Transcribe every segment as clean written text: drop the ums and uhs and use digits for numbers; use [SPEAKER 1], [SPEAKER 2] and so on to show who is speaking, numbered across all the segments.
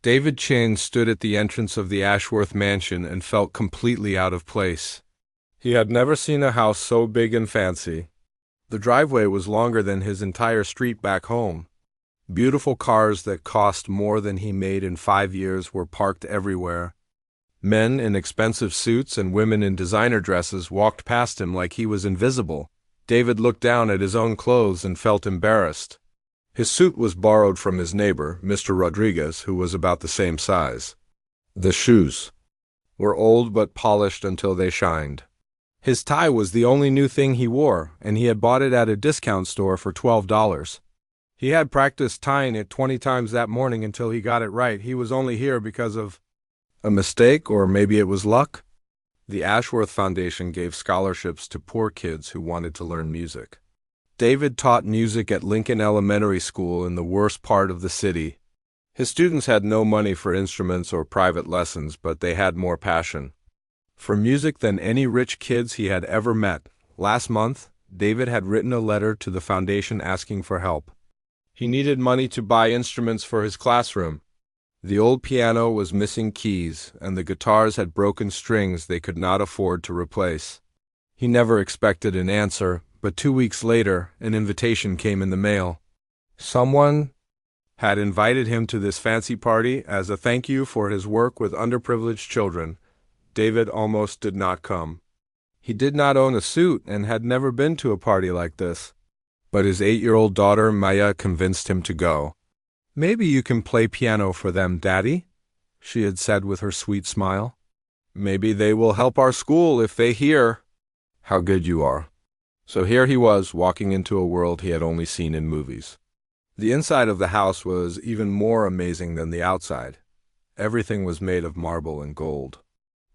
[SPEAKER 1] David Chang stood at the entrance of the Ashworth mansion and felt completely out of place. He had never seen a house so big and fancy. The driveway was longer than his entire street back home. Beautiful cars that cost more than he made in 5 years were parked everywhere. Men in expensive suits and women in designer dresses walked past him like he was invisible. David looked down at his own clothes and felt embarrassed. His suit was borrowed from his neighbor, Mr. Rodriguez, who was about the same size. The shoes were old but polished until they shined. His tie was the only new thing he wore, and he had bought it at a discount store for $12. He had practiced tying it 20 times that morning until he got it right. He was only here because of a mistake, or maybe it was luck. The Ashworth Foundation gave scholarships to poor kids who wanted to learn music. David taught music at Lincoln Elementary School in the worst part of the city. His students had no money for instruments or private lessons, but they had more passion for music than any rich kids he had ever met. Last month, David had written a letter to the foundation asking for help. He needed money to buy instruments for his classroom. The old piano was missing keys, and the guitars had broken strings they could not afford to replace. He never expected an answer, but 2 weeks later, an invitation came in the mail. Someone had invited him to this fancy party as a thank you for his work with underprivileged children. David almost did not come. He did not own a suit and had never been to a party like this. But his 8-year-old daughter, Maya, convinced him to go. "Maybe you can play piano for them, Daddy," she had said with her sweet smile. "Maybe they will help our school if they hear how good you are." So here he was, walking into a world he had only seen in movies. The inside of the house was even more amazing than the outside. Everything was made of marble and gold.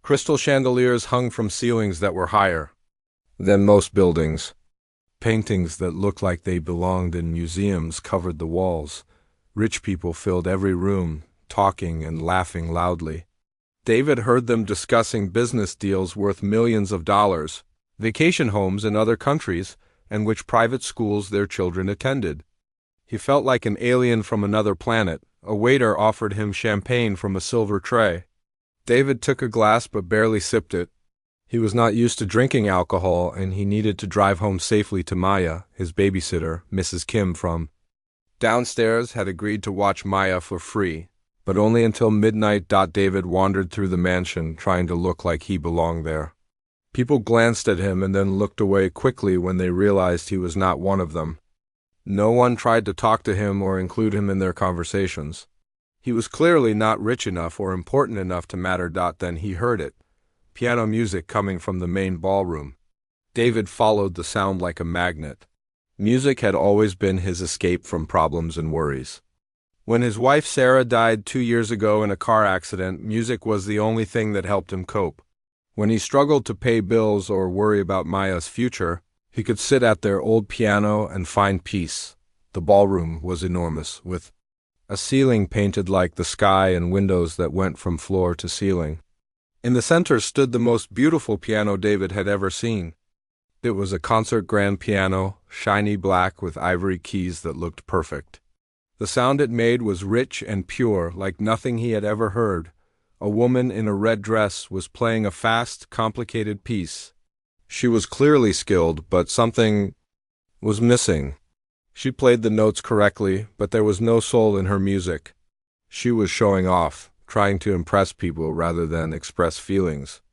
[SPEAKER 1] Crystal chandeliers hung from ceilings that were higher than most buildings. Paintings that looked like they belonged in museums covered the walls. Rich people filled every room, talking and laughing loudly. David heard them discussing business deals worth millions of dollars, vacation homes in other countries, and which private schools their children attended. He felt like an alien from another planet. A waiter offered him champagne from a silver tray. David took a glass but barely sipped it. He was not used to drinking alcohol, and he needed to drive home safely to Maya, his babysitter, Mrs. Kim from downstairs, had agreed to watch Maya for free, but only until midnight. David wandered through the mansion, trying to look like he belonged there. People glanced at him and then looked away quickly when they realized he was not one of them. No one tried to talk to him or include him in their conversations. He was clearly not rich enough or important enough to matter. Then he heard it. Piano music coming from the main ballroom. David followed the sound like a magnet. Music had always been his escape from problems and worries. When his wife Sarah died 2 years ago in a car accident, music was the only thing that helped him cope. When he struggled to pay bills or worry about Maya's future, he could sit at their old piano and find peace. The ballroom was enormous, with a ceiling painted like the sky and windows that went from floor to ceiling. In the center stood the most beautiful piano David had ever seen. It was a concert grand piano, shiny black with ivory keys that looked perfect. The sound it made was rich and pure, like nothing he had ever heard. A woman in a red dress was playing a fast, complicated piece. She was clearly skilled, but something was missing. She played the notes correctly, but there was no soul in her music. She was showing off, trying to impress people rather than express feelings.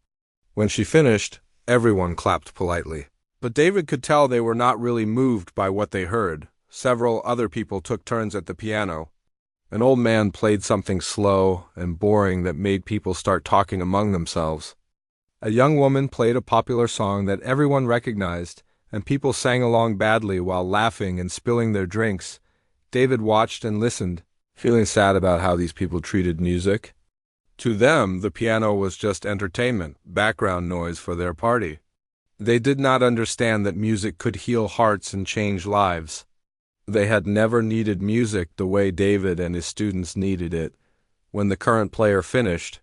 [SPEAKER 1] When she finished, everyone clapped politely. But David could tell they were not really moved by what they heard. Several other people took turns at the piano. An old man played something slow and boring that made people start talking among themselves. A young woman played a popular song that everyone recognized, and people sang along badly while laughing and spilling their drinks. David watched and listened, feeling sad about how these people treated music. To them, the piano was just entertainment, background noise for their party. They did not understand that music could heal hearts and change lives. They had never needed music the way David and his students needed it. When the current player finished,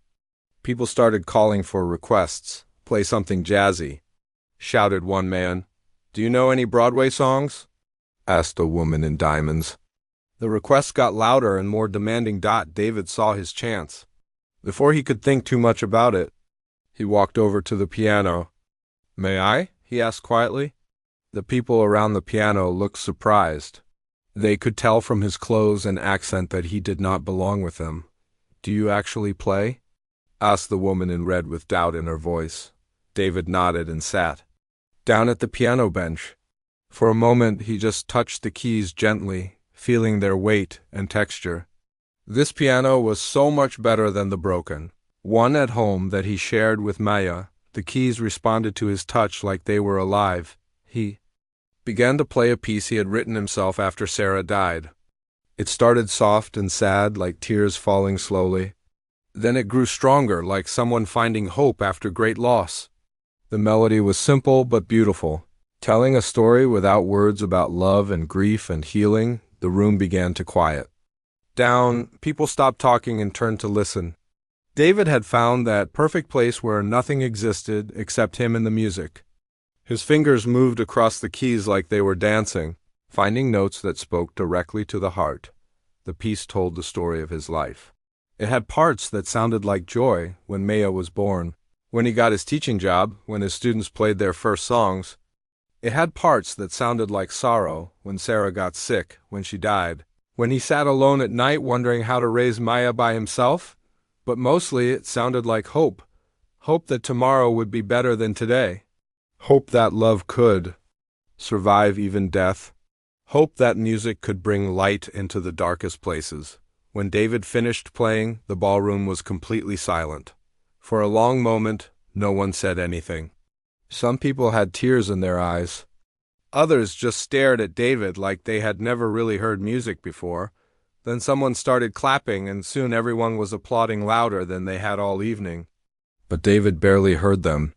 [SPEAKER 1] people started calling for requests. "Play something jazzy," shouted one man. "Do you know any Broadway songs?" asked a woman in diamonds. The requests got louder and more demanding. David saw his chance. Before he could think too much about it, he walked over to the piano. "May I?" he asked quietly. The people around the piano looked surprised. They could tell from his clothes and accent that he did not belong with them. "Do you actually play?" asked the woman in red with doubt in her voice. David nodded and sat down at the piano bench. For a moment he just touched the keys gently, feeling their weight and texture. This piano was so much better than the broken one at home that he shared with Maya. The keys responded to his touch like they were alive. He began to play a piece he had written himself after Sarah died. It started soft and sad, like tears falling slowly. Then it grew stronger, like someone finding hope after great loss. The melody was simple but beautiful, telling a story without words about love and grief and healing. The room began to quiet down. People stopped talking and turned to listen. David had found that perfect place where nothing existed except him and the music. His fingers moved across the keys like they were dancing, finding notes that spoke directly to the heart. The piece told the story of his life. It had parts that sounded like joy when Maya was born, when he got his teaching job, when his students played their first songs. It had parts that sounded like sorrow when Sarah got sick, when she died, when he sat alone at night wondering how to raise Maya by himself. But mostly it sounded like hope. Hope that tomorrow would be better than today. Hope that love could survive even death. Hope that music could bring light into the darkest places. When David finished playing, the ballroom was completely silent. For a long moment, no one said anything. Some people had tears in their eyes. Others just stared at David like they had never really heard music before. Then someone started clapping, and soon everyone was applauding louder than they had all evening. But David barely heard them.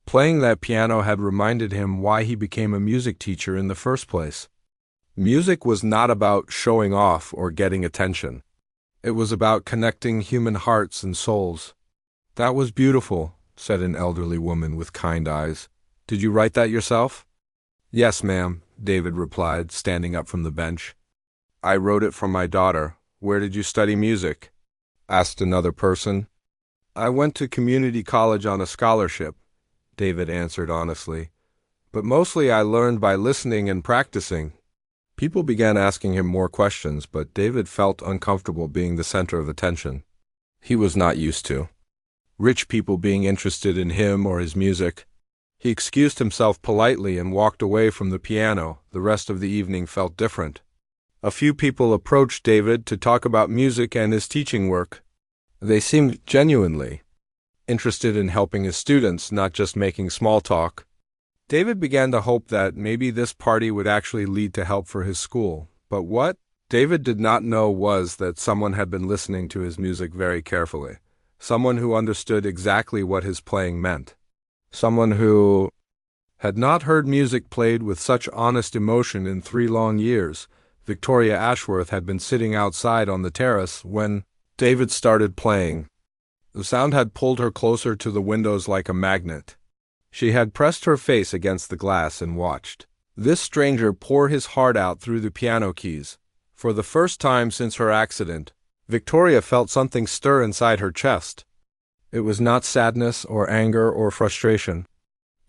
[SPEAKER 1] Playing that piano had reminded him why he became a music teacher in the first place. Music was not about showing off or getting attention. It was about connecting human hearts and souls. "That was beautiful," said an elderly woman with kind eyes. "Did you write that yourself?" "Yes, ma'am," David replied, standing up from the bench. "I wrote it for my daughter." "Where did you study music?" asked another person. "I went to community college on a scholarship," David answered honestly. "But mostly I learned by listening and practicing." People began asking him more questions, but David felt uncomfortable being the center of attention. He was not used to rich people being interested in him or his music. He excused himself politely and walked away from the piano. The rest of the evening felt different. A few people approached David to talk about music and his teaching work. They seemed genuinely interested in helping his students, not just making small talk. David began to hope that maybe this party would actually lead to help for his school. But what David did not know was that someone had been listening to his music very carefully. Someone who understood exactly what his playing meant. Someone who had not heard music played with such honest emotion in 3 long years. Victoria Ashworth had been sitting outside on the terrace when David started playing. The sound had pulled her closer to the windows like a magnet. She had pressed her face against the glass and watched this stranger pour his heart out through the piano keys. For the first time since her accident, Victoria felt something stir inside her chest. It was not sadness or anger or frustration.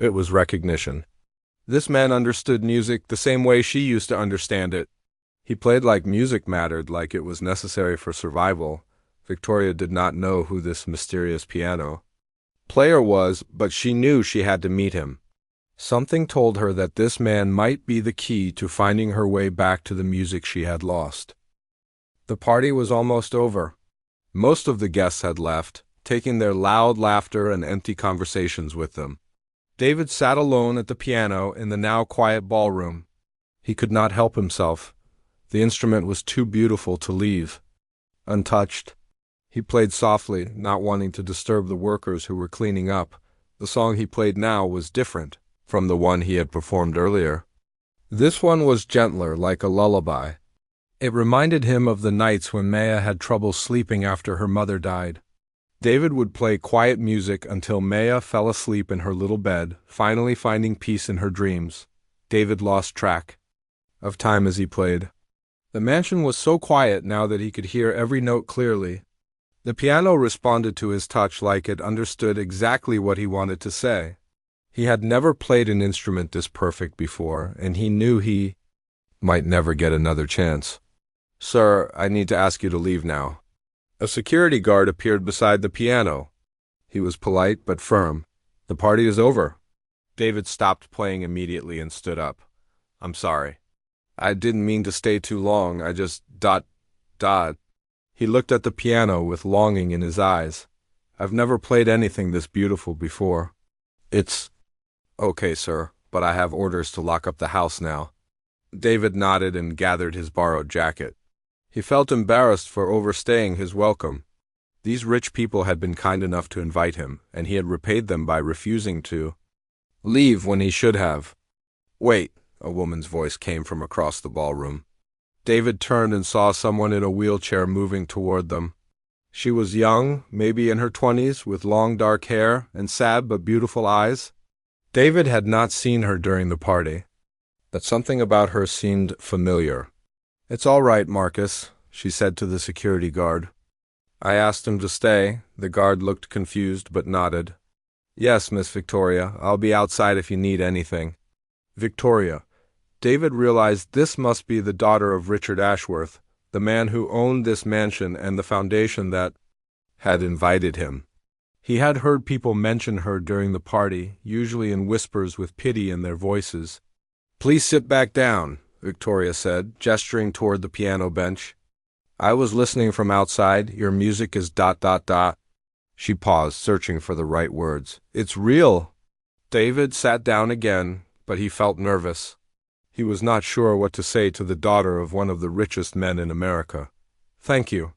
[SPEAKER 1] It was recognition. This man understood music the same way she used to understand it. He played like music mattered, like it was necessary for survival. Victoria did not know who this mysterious piano player was, but she knew she had to meet him. Something told her that this man might be the key to finding her way back to the music she had lost. The party was almost over. Most of the guests had left, taking their loud laughter and empty conversations with them. David sat alone at the piano in the now quiet ballroom. He could not help himself. The instrument was too beautiful to leave untouched. He played softly, not wanting to disturb the workers who were cleaning up. The song he played now was different from the one he had performed earlier. This one was gentler, like a lullaby. It reminded him of the nights when Maya had trouble sleeping after her mother died. David would play quiet music until Maya fell asleep in her little bed, finally finding peace in her dreams. David lost track of time as he played. The mansion was so quiet now that he could hear every note clearly. The piano responded to his touch like it understood exactly what he wanted to say. He had never played an instrument this perfect before, and he knew he might never get another chance. "Sir, I need to ask you to leave now." A security guard appeared beside the piano. He was polite but firm. "The party is over." David stopped playing immediately and stood up. "I'm sorry. I didn't mean to stay too long. I just dot. He looked at the piano with longing in his eyes. "I've never played anything this beautiful before." "It's okay, sir, but I have orders to lock up the house now." David nodded and gathered his borrowed jacket. He felt embarrassed for overstaying his welcome. These rich people had been kind enough to invite him, and he had repaid them by refusing to leave when he should have. "Wait," a woman's voice came from across the ballroom. David turned and saw someone in a wheelchair moving toward them. She was young, maybe in her 20s, with long dark hair and sad but beautiful eyes. David had not seen her during the party, but something about her seemed familiar. "It's all right, Marcus," she said to the security guard. "I asked him to stay." The guard looked confused but nodded. "Yes, Miss Victoria, I'll be outside if you need anything." Victoria. David realized this must be the daughter of Richard Ashworth, the man who owned this mansion and the foundation that had invited him. He had heard people mention her during the party, usually in whispers with pity in their voices. "Please sit back down," Victoria said, gesturing toward the piano bench. "I was listening from outside. Your music is ... She paused, searching for the right words. "It's real." David sat down again, but he felt nervous. He was not sure what to say to the daughter of one of the richest men in America. "Thank you.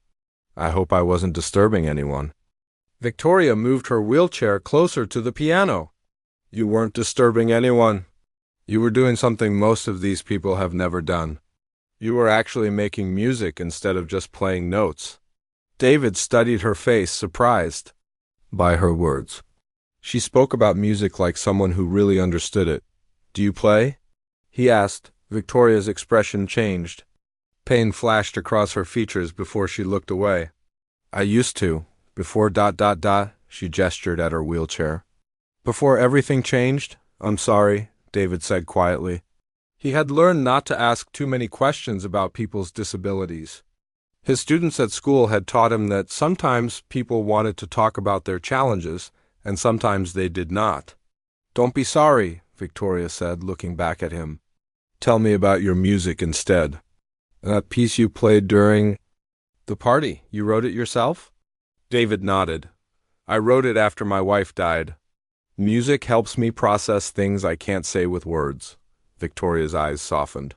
[SPEAKER 1] I hope I wasn't disturbing anyone." Victoria moved her wheelchair closer to the piano. "You weren't disturbing anyone. You were doing something most of these people have never done. You were actually making music instead of just playing notes." David studied her face, surprised by her words. She spoke about music like someone who really understood it. "Do you play?" he asked. Victoria's expression changed. Pain flashed across her features before she looked away. "I used to, before ... She gestured at her wheelchair. "Before everything changed? I'm sorry," David said quietly. He had learned not to ask too many questions about people's disabilities. His students at school had taught him that sometimes people wanted to talk about their challenges, and sometimes they did not. "Don't be sorry," Victoria said, looking back at him. "Tell me about your music instead." "That piece you played during the party, you wrote it yourself?" David nodded. "I wrote it after my wife died. Music helps me process things I can't say with words." Victoria's eyes softened.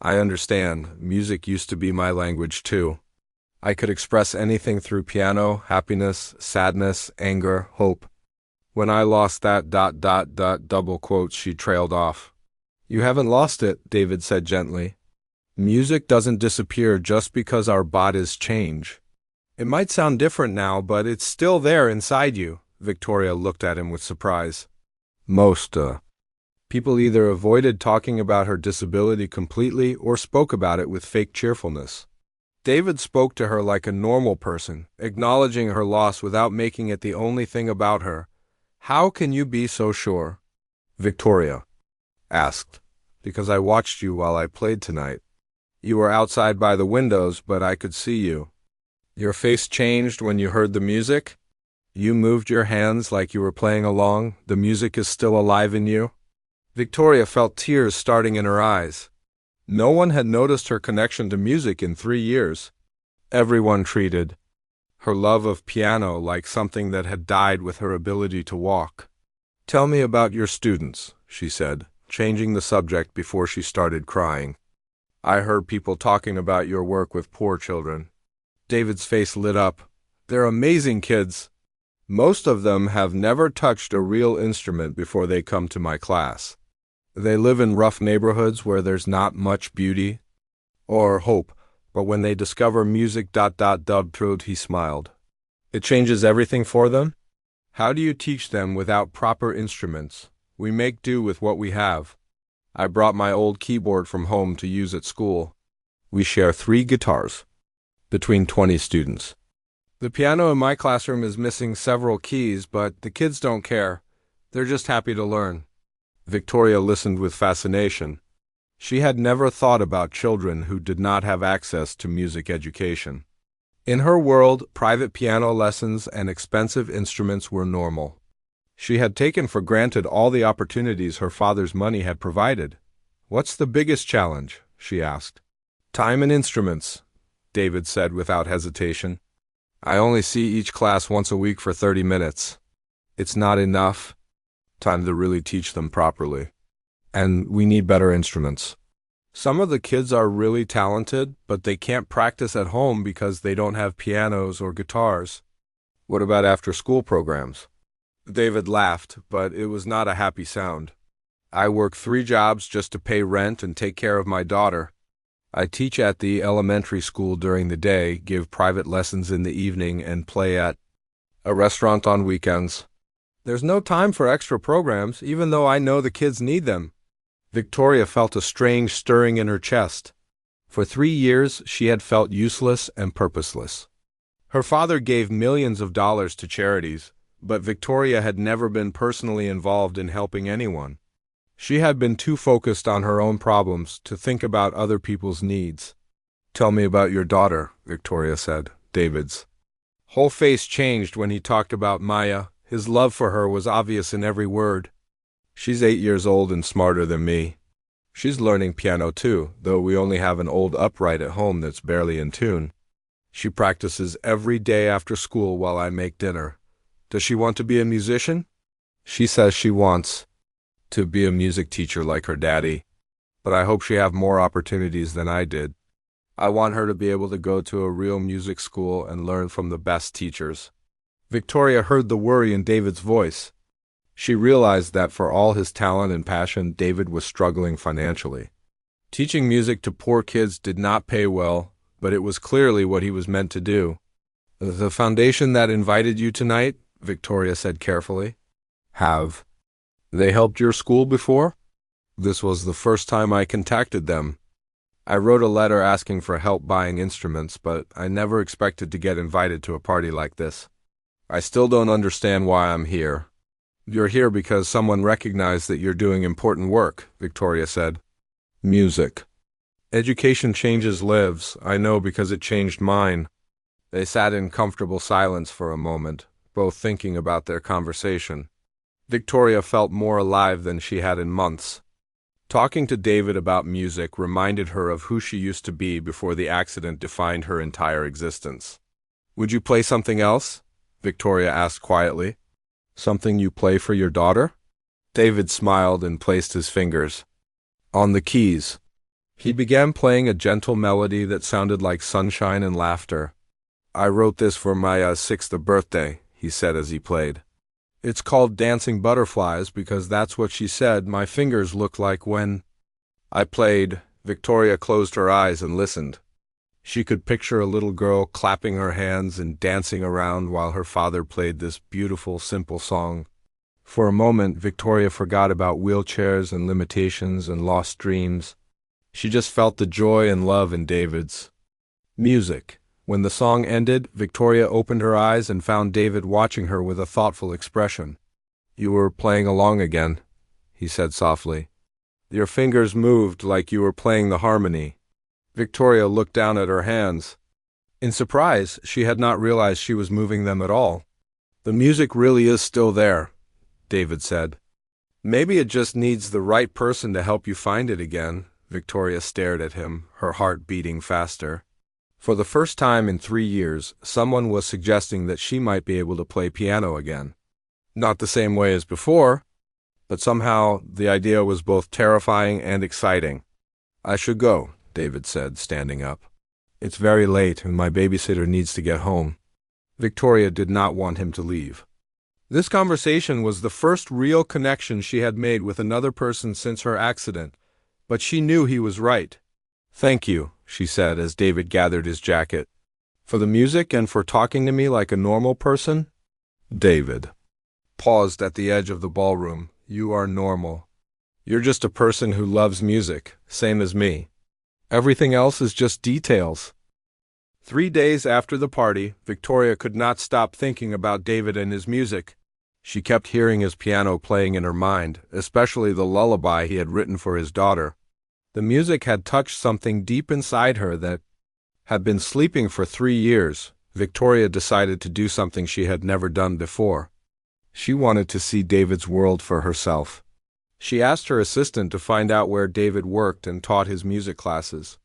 [SPEAKER 1] "I understand. Music used to be my language too. I could express anything through piano, happiness, sadness, anger, hope. When I lost that ... double quotes, she trailed off. "You haven't lost it," David said gently. "Music doesn't disappear just because our bodies change. It might sound different now, but it's still there inside you." Victoria looked at him with surprise. Most people either avoided talking about her disability completely or spoke about it with fake cheerfulness. David spoke to her like a normal person, acknowledging her loss without making it the only thing about her. "How can you be so sure?" Victoria asked. "Because I watched you while I played tonight. You were outside by the windows, but I could see you. Your face changed when you heard the music. You moved your hands like you were playing along. The music is still alive in you." Victoria felt tears starting in her eyes. No one had noticed her connection to music in 3 years. Everyone treated her love of piano like something that had died with her ability to walk. "Tell me about your students," she said, changing the subject before she started crying. "I heard people talking about your work with poor children." David's face lit up. "They're amazing kids. Most of them have never touched a real instrument before they come to my class. They live in rough neighborhoods where there's not much beauty or hope, but when they discover music ... He smiled. "It changes everything for them?" "How do you teach them without proper instruments? We make do with what we have. I brought my old keyboard from home to use at school." We share 3 guitars. Between 20 students. The piano in my classroom is missing several keys, but the kids don't care. They're just happy to learn. Victoria listened with fascination. She had never thought about children who did not have access to music education. In her world, private piano lessons and expensive instruments were normal. She had taken for granted all the opportunities her father's money had provided. "What's the biggest challenge?" she asked. "Time and instruments," David said without hesitation. "I only see each class once a week for 30 minutes. It's not enough time to really teach them properly. And we need better instruments. Some of the kids are really talented, but they can't practice at home because they don't have pianos or guitars." "What about after-school programs?" David laughed, but it was not a happy sound. "I work 3 jobs just to pay rent and take care of my daughter. I teach at the elementary school during the day, give private lessons in the evening, and play at a restaurant on weekends. There's no time for extra programs, even though I know the kids need them." Victoria felt a strange stirring in her chest. For 3 years, she had felt useless and purposeless. Her father gave millions of dollars to charities, but Victoria had never been personally involved in helping anyone. She had been too focused on her own problems to think about other people's needs. "Tell me about your daughter," Victoria said, David's whole face changed when he talked about Maya. His love for her was obvious in every word. "She's 8 years old and smarter than me. She's learning piano too, though we only have an old upright at home that's barely in tune. She practices every day after school while I make dinner. Does she want to be a musician?" "She says she wants to be a music teacher like her daddy. But I hope she have more opportunities than I did. I want her to be able to go to a real music school and learn from the best teachers." Victoria heard the worry in David's voice. She realized that for all his talent and passion, David was struggling financially. Teaching music to poor kids did not pay well, but it was clearly what he was meant to do. "The foundation that invited you tonight," Victoria said carefully. "Have they helped your school before?" "This was the first time I contacted them. I wrote a letter asking for help buying instruments, but I never expected to get invited to a party like this. I still don't understand why I'm here." "You're here because someone recognized that you're doing important work," Victoria said. "Music. Education changes lives. I know because it changed mine." They sat in comfortable silence for a moment, both thinking about their conversation. Victoria felt more alive than she had in months. Talking to David about music reminded her of who she used to be before the accident defined her entire existence. "Would you play something else?" Victoria asked quietly. "Something you play for your daughter?" David smiled and placed his fingers on the keys. He began playing a gentle melody that sounded like sunshine and laughter. "I wrote this for my 6th birthday," he said as he played. "It's called Dancing Butterflies because that's what she said my fingers looked like when I played." Victoria closed her eyes and listened. She could picture a little girl clapping her hands and dancing around while her father played this beautiful, simple song. For a moment, Victoria forgot about wheelchairs and limitations and lost dreams. She just felt the joy and love in David's music. When the song ended, Victoria opened her eyes and found David watching her with a thoughtful expression. "You were playing along again," he said softly. "Your fingers moved like you were playing the harmony." Victoria looked down at her hands. In surprise, she had not realized she was moving them at all. "The music really is still there," David said. "Maybe it just needs the right person to help you find it again." Victoria stared at him, her heart beating faster. For the first time in 3 years, someone was suggesting that she might be able to play piano again. Not the same way as before, but somehow the idea was both terrifying and exciting. "I should go," David said, standing up. "It's very late and my babysitter needs to get home." Victoria did not want him to leave. This conversation was the first real connection she had made with another person since her accident, but she knew he was right. "Thank you," she said as David gathered his jacket. "For the music and for talking to me like a normal person." David paused at the edge of the ballroom. "You are normal. You're just a person who loves music, same as me. Everything else is just details. 3 days after the party, Victoria could not stop thinking about David and his music. She kept hearing his piano playing in her mind, especially the lullaby he had written for his daughter. The music had touched something deep inside her that had been sleeping for 3 years. Victoria decided to do something she had never done before. She wanted to see David's world for herself. She asked her assistant to find out where David worked and taught his music classes.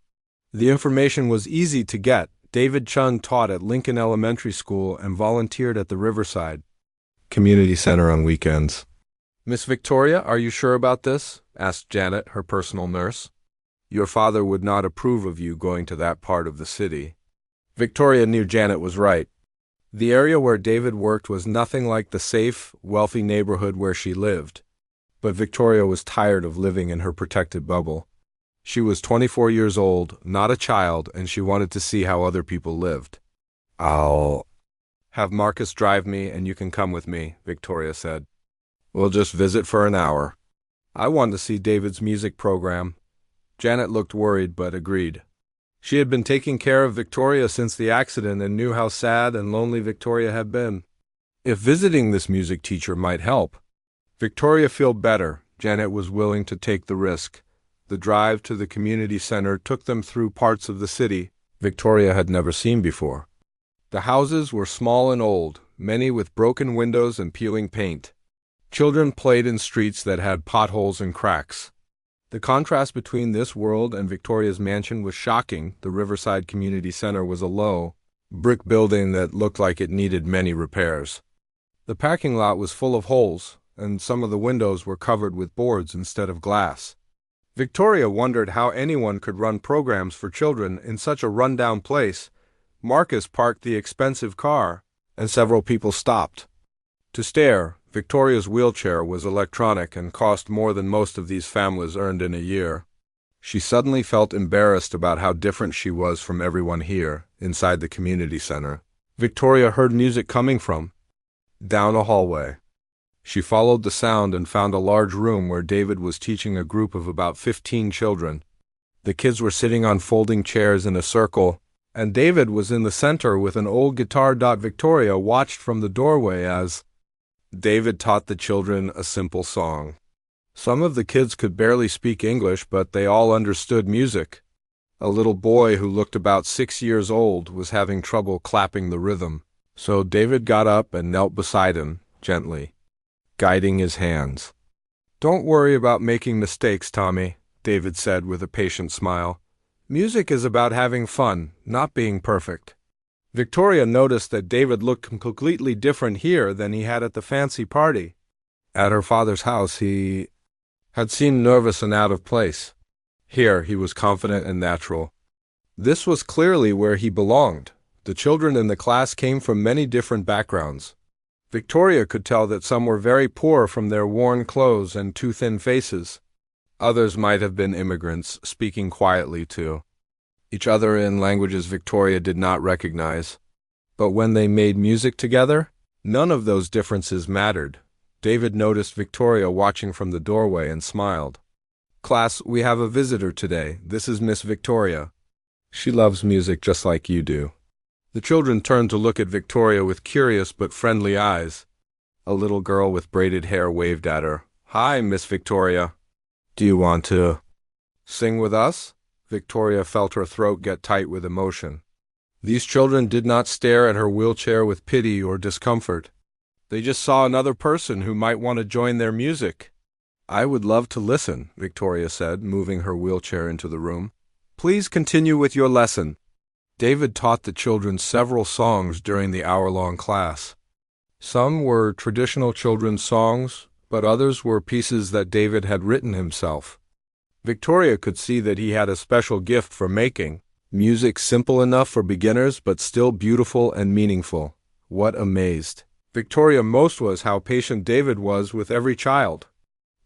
[SPEAKER 1] The information was easy to get. David Chung taught at Lincoln Elementary School and volunteered at the Riverside Community Center on weekends. "Miss Victoria, are you sure about this?" asked Janet, her personal nurse. "Your father would not approve of you going to that part of the city." Victoria knew Janet was right. The area where David worked was nothing like the safe, wealthy neighborhood where she lived. But Victoria was tired of living in her protected bubble. She was 24 years old, not a child, and she wanted to see how other people lived. "I'll have Marcus drive me and you can come with me," Victoria said. "We'll just visit for an hour. I want to see David's music program." Janet looked worried but agreed. She had been taking care of Victoria since the accident and knew how sad and lonely Victoria had been. If visiting this music teacher might help Victoria feel better, Janet was willing to take the risk. The drive to the community center took them through parts of the city Victoria had never seen before. The houses were small and old, many with broken windows and peeling paint. Children played in streets that had potholes and cracks. The contrast between this world and Victoria's mansion was shocking. The Riverside Community Center was a low, brick building that looked like it needed many repairs. The parking lot was full of holes, and some of the windows were covered with boards instead of glass. Victoria wondered how anyone could run programs for children in such a rundown place. Marcus parked the expensive car, and several people stopped to stare. Victoria's wheelchair was electronic and cost more than most of these families earned in a year. She suddenly felt embarrassed about how different she was from everyone here, inside the community center. Victoria heard music coming from down a hallway. She followed the sound and found a large room where David was teaching a group of about 15 children. The kids were sitting on folding chairs in a circle, and David was in the center with an old guitar. Victoria watched from the doorway as David taught the children a simple song. Some of the kids could barely speak English, but they all understood music. A little boy who looked about 6 years old was having trouble clapping the rhythm, so David got up and knelt beside him, gently guiding his hands. "Don't worry about making mistakes, Tommy," David said with a patient smile. "Music is about having fun, not being perfect." Victoria noticed that David looked completely different here than he had at the fancy party. At her father's house, he had seemed nervous and out of place. Here, he was confident and natural. This was clearly where he belonged. The children in the class came from many different backgrounds. Victoria could tell that some were very poor from their worn clothes and too thin faces. Others might have been immigrants, speaking quietly to each other in languages Victoria did not recognize. But when they made music together, none of those differences mattered. David noticed Victoria watching from the doorway and smiled. "Class, we have a visitor today. This is Miss Victoria. She loves music just like you do." The children turned to look at Victoria with curious but friendly eyes. A little girl with braided hair waved at her. "Hi, Miss Victoria. Do you want to sing with us?" Victoria felt her throat get tight with emotion. These children did not stare at her wheelchair with pity or discomfort. They just saw another person who might want to join their music. "I would love to listen," Victoria said, moving her wheelchair into the room. "Please continue with your lesson." David taught the children several songs during the hour-long class. Some were traditional children's songs, but others were pieces that David had written himself. Victoria could see that he had a special gift for making music simple enough for beginners but still beautiful and meaningful. What amazed Victoria most was how patient David was with every child.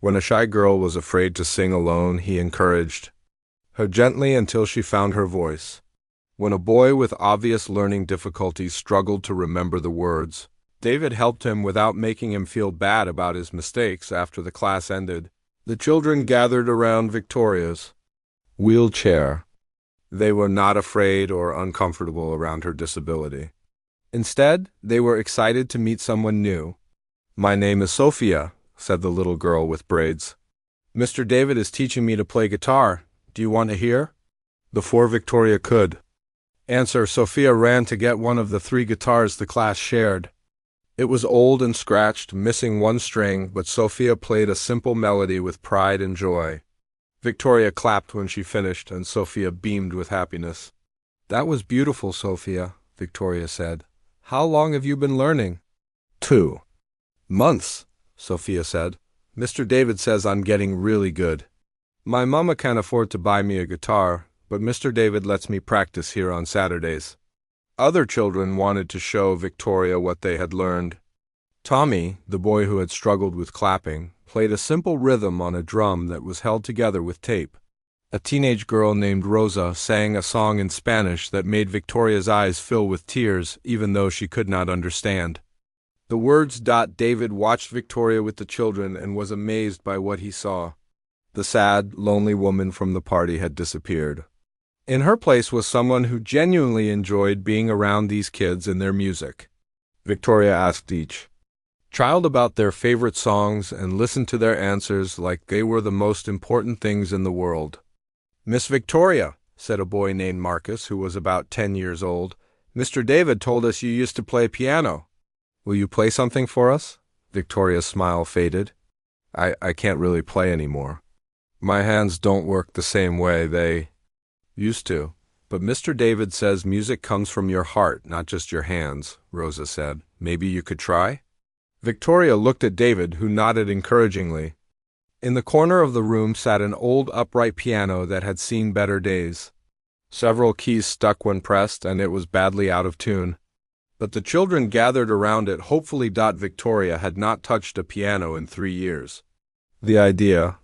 [SPEAKER 1] When a shy girl was afraid to sing alone, he encouraged her gently until she found her voice. When a boy with obvious learning difficulties struggled to remember the words, David helped him without making him feel bad about his mistakes. After the class ended, the children gathered around Victoria's wheelchair They were not afraid or uncomfortable around her disability. Instead, they were excited to meet someone new. "My name is Sophia," said the little girl with braids. "Mr. David is teaching me to play guitar. Do you want to hear?" Before Victoria could answer, Sophia ran to get one of the 3 guitars the class shared. It was old and scratched, missing one string, but Sophia played a simple melody with pride and joy. Victoria clapped when she finished, and Sophia beamed with happiness. "That was beautiful, Sophia," Victoria said. "How long have you been learning?" 2 months, Sophia said. "Mr. David says I'm getting really good. My mama can't afford to buy me a guitar, but Mr. David lets me practice here on Saturdays." Other children wanted to show Victoria what they had learned. Tommy, the boy who had struggled with clapping, played a simple rhythm on a drum that was held together with tape. A teenage girl named Rosa sang a song in Spanish that made Victoria's eyes fill with tears, even though she could not understand the words. David watched Victoria with the children and was amazed by what he saw. The sad, lonely woman from the party had disappeared. In her place was someone who genuinely enjoyed being around these kids and their music. Victoria asked each child about their favorite songs and listened to their answers like they were the most important things in the world. "Miss Victoria," said a boy named Marcus, who was about 10 years old, "Mr. David told us you used to play piano. Will you play something for us?" Victoria's smile faded. I can't really play anymore. My hands don't work the same way they used to. But Mr. David says music comes from your heart, not just your hands," Rosa said. "Maybe you could try?" Victoria looked at David, who nodded encouragingly. In the corner of the room sat an old upright piano that had seen better days. Several keys stuck when pressed, and it was badly out of tune. But the children gathered around it hopefully. Victoria had not touched a piano in 3 years. The idea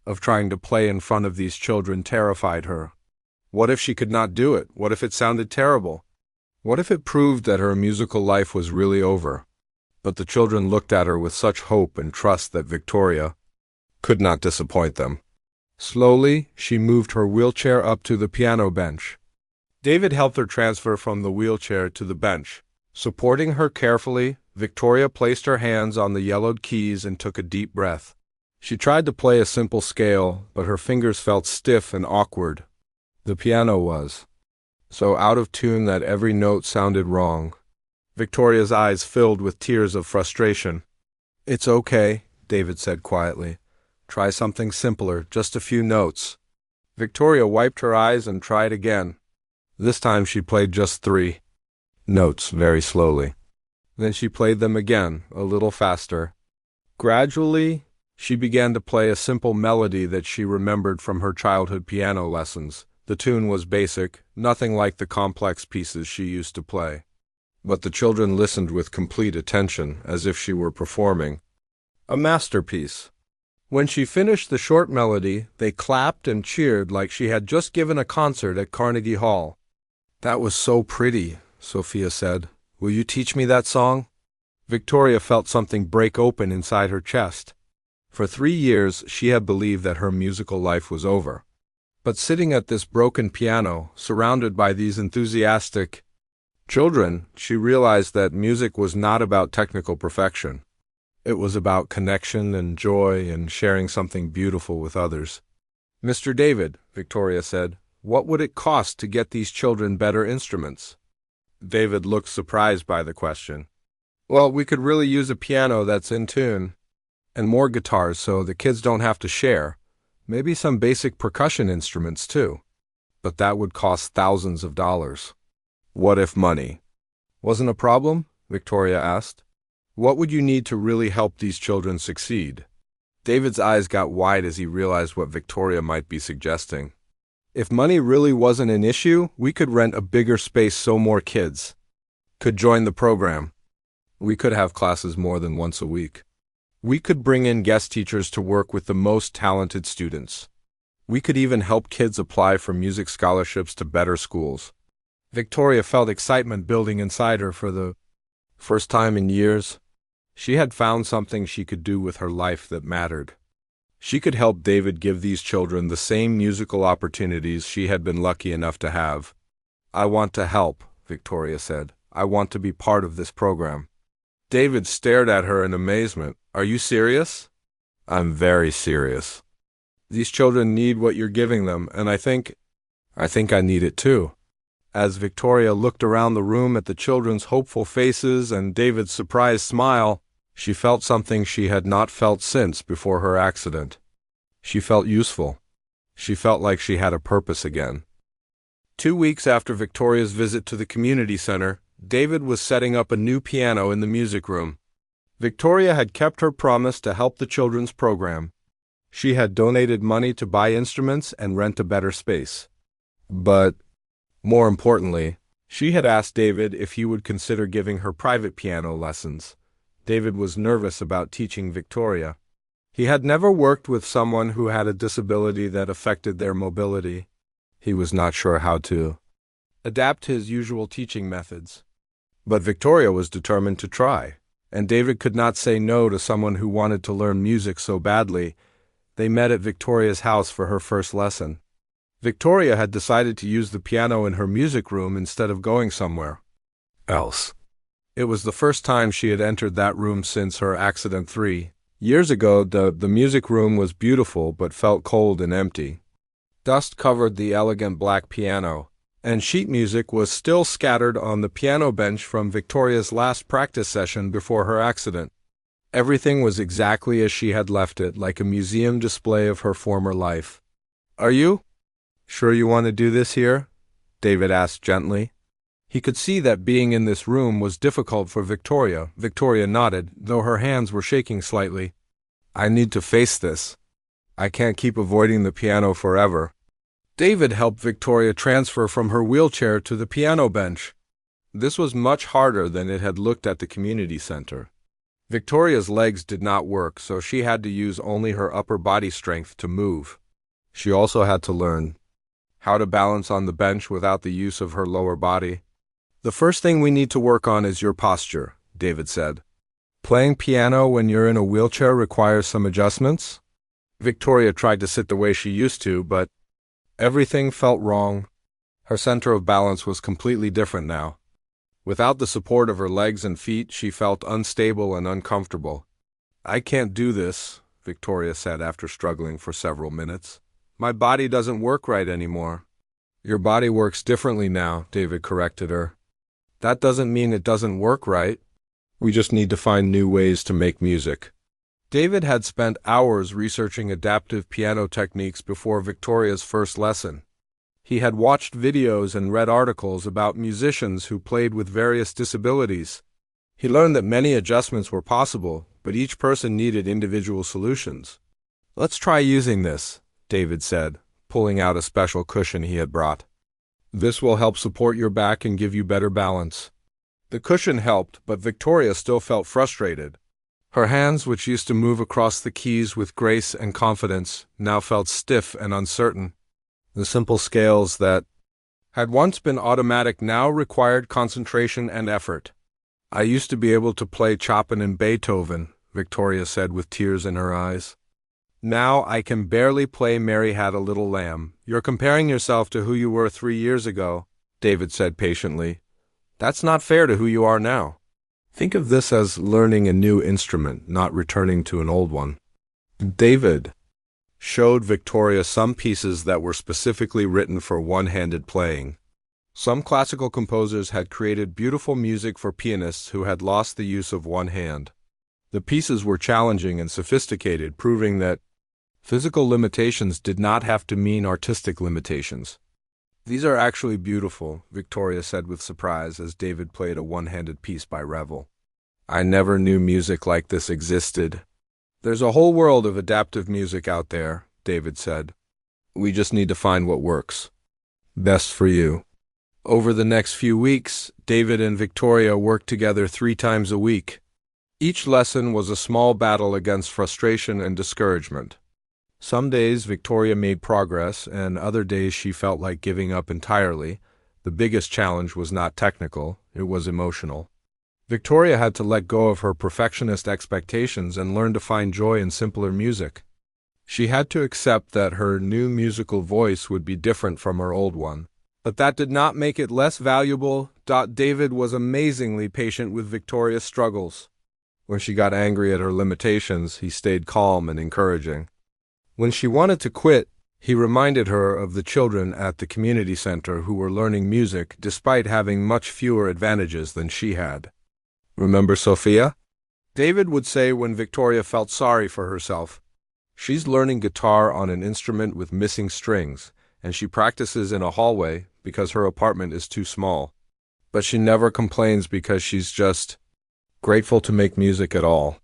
[SPEAKER 1] of trying to play in front of these children terrified her. What if she could not do it? What if it sounded terrible? What if it proved that her musical life was really over? But the children looked at her with such hope and trust that Victoria could not disappoint them. Slowly, she moved her wheelchair up to the piano bench. David helped her transfer from the wheelchair to the bench. Supporting her carefully, Victoria placed her hands on the yellowed keys and took a deep breath. She tried to play a simple scale, but her fingers felt stiff and awkward. The piano was so out of tune that every note sounded wrong. Victoria's eyes filled with tears of frustration. "It's okay," David said quietly. "Try something simpler, just a few notes." Victoria wiped her eyes and tried again. This time she played just 3 notes very slowly. Then she played them again, a little faster. Gradually, she began to play a simple melody that she remembered from her childhood piano lessons. The tune was basic, nothing like the complex pieces she used to play. But the children listened with complete attention, as if she were performing a masterpiece. When she finished the short melody, they clapped and cheered like she had just given a concert at Carnegie Hall. "That was so pretty," Sophia said. "Will you teach me that song?" Victoria felt something break open inside her chest. For 3 years, she had believed that her musical life was over. But sitting at this broken piano, surrounded by these enthusiastic children, she realized that music was not about technical perfection. It was about connection and joy and sharing something beautiful with others. "Mr. David," Victoria said, "what would it cost to get these children better instruments?" David looked surprised by the question. "Well, we could really use a piano that's in tune, and more guitars so the kids don't have to share. Maybe some basic percussion instruments, too. But that would cost thousands of dollars." "What if money wasn't a problem?" Victoria asked. "What would you need to really help these children succeed?" David's eyes got wide as he realized what Victoria might be suggesting. "If money really wasn't an issue, we could rent a bigger space so more kids could join the program. We could have classes more than once a week. We could bring in guest teachers to work with the most talented students. We could even help kids apply for music scholarships to better schools." Victoria felt excitement building inside her for the first time in years. She had found something she could do with her life that mattered. She could help David give these children the same musical opportunities she had been lucky enough to have. "I want to help," Victoria said. "I want to be part of this program." David stared at her in amazement. "Are you serious?" "I'm very serious. These children need what you're giving them, and I think I need it too." As Victoria looked around the room at the children's hopeful faces and David's surprised smile, she felt something she had not felt since before her accident. She felt useful. She felt like she had a purpose again. 2 weeks after Victoria's visit to the community center, David was setting up a new piano in the music room. Victoria had kept her promise to help the children's program. She had donated money to buy instruments and rent a better space. But, more importantly, she had asked David if he would consider giving her private piano lessons. David was nervous about teaching Victoria. He had never worked with someone who had a disability that affected their mobility. He was not sure how to adapt his usual teaching methods. But Victoria was determined to try, and David could not say no to someone who wanted to learn music so badly. They met at Victoria's house for her first lesson. Victoria had decided to use the piano in her music room instead of going somewhere else. It was the first time she had entered that room since her accident 3 years ago. The music room was beautiful but felt cold and empty. Dust covered the elegant black piano, and sheet music was still scattered on the piano bench from Victoria's last practice session before her accident. Everything was exactly as she had left it, like a museum display of her former life. "Are you sure you want to do this here?" David asked gently. He could see that being in this room was difficult for Victoria. Victoria nodded, though her hands were shaking slightly. "I need to face this. I can't keep avoiding the piano forever." David helped Victoria transfer from her wheelchair to the piano bench. This was much harder than it had looked at the community center. Victoria's legs did not work, so she had to use only her upper body strength to move. She also had to learn how to balance on the bench without the use of her lower body. "The first thing we need to work on is your posture," David said. "Playing piano when you're in a wheelchair requires some adjustments." Victoria tried to sit the way she used to, but everything felt wrong. Her center of balance was completely different now. Without the support of her legs and feet, she felt unstable and uncomfortable. "I can't do this," Victoria said after struggling for several minutes. "My body doesn't work right anymore." "Your body works differently now," David corrected her. "That doesn't mean it doesn't work right. We just need to find new ways to make music." David had spent hours researching adaptive piano techniques before Victoria's first lesson. He had watched videos and read articles about musicians who played with various disabilities. He learned that many adjustments were possible, but each person needed individual solutions. "Let's try using this," David said, pulling out a special cushion he had brought. "This will help support your back and give you better balance." The cushion helped, but Victoria still felt frustrated. Her hands, which used to move across the keys with grace and confidence, now felt stiff and uncertain. The simple scales that had once been automatic now required concentration and effort. "I used to be able to play Chopin and Beethoven," Victoria said with tears in her eyes. "Now I can barely play Mary Had a Little Lamb." "You're comparing yourself to who you were 3 years ago," David said patiently. "That's not fair to who you are now. Think of this as learning a new instrument, not returning to an old one." David showed Victoria some pieces that were specifically written for one-handed playing. Some classical composers had created beautiful music for pianists who had lost the use of one hand. The pieces were challenging and sophisticated, proving that physical limitations did not have to mean artistic limitations. "These are actually beautiful," Victoria said with surprise as David played a one-handed piece by Revel. "I never knew music like this existed." "There's a whole world of adaptive music out there," David said. "We just need to find what works best for you." Over the next few weeks, David and Victoria worked together 3 times a week. Each lesson was a small battle against frustration and discouragement. Some days Victoria made progress, and other days she felt like giving up entirely. The biggest challenge was not technical, it was emotional. Victoria had to let go of her perfectionist expectations and learn to find joy in simpler music. She had to accept that her new musical voice would be different from her old one. But that did not make it less valuable. David was amazingly patient with Victoria's struggles. When she got angry at her limitations, he stayed calm and encouraging. When she wanted to quit, he reminded her of the children at the community center who were learning music despite having much fewer advantages than she had. "Remember Sophia?" David would say when Victoria felt sorry for herself. "She's learning guitar on an instrument with missing strings, and she practices in a hallway because her apartment is too small. But she never complains because she's just grateful to make music at all."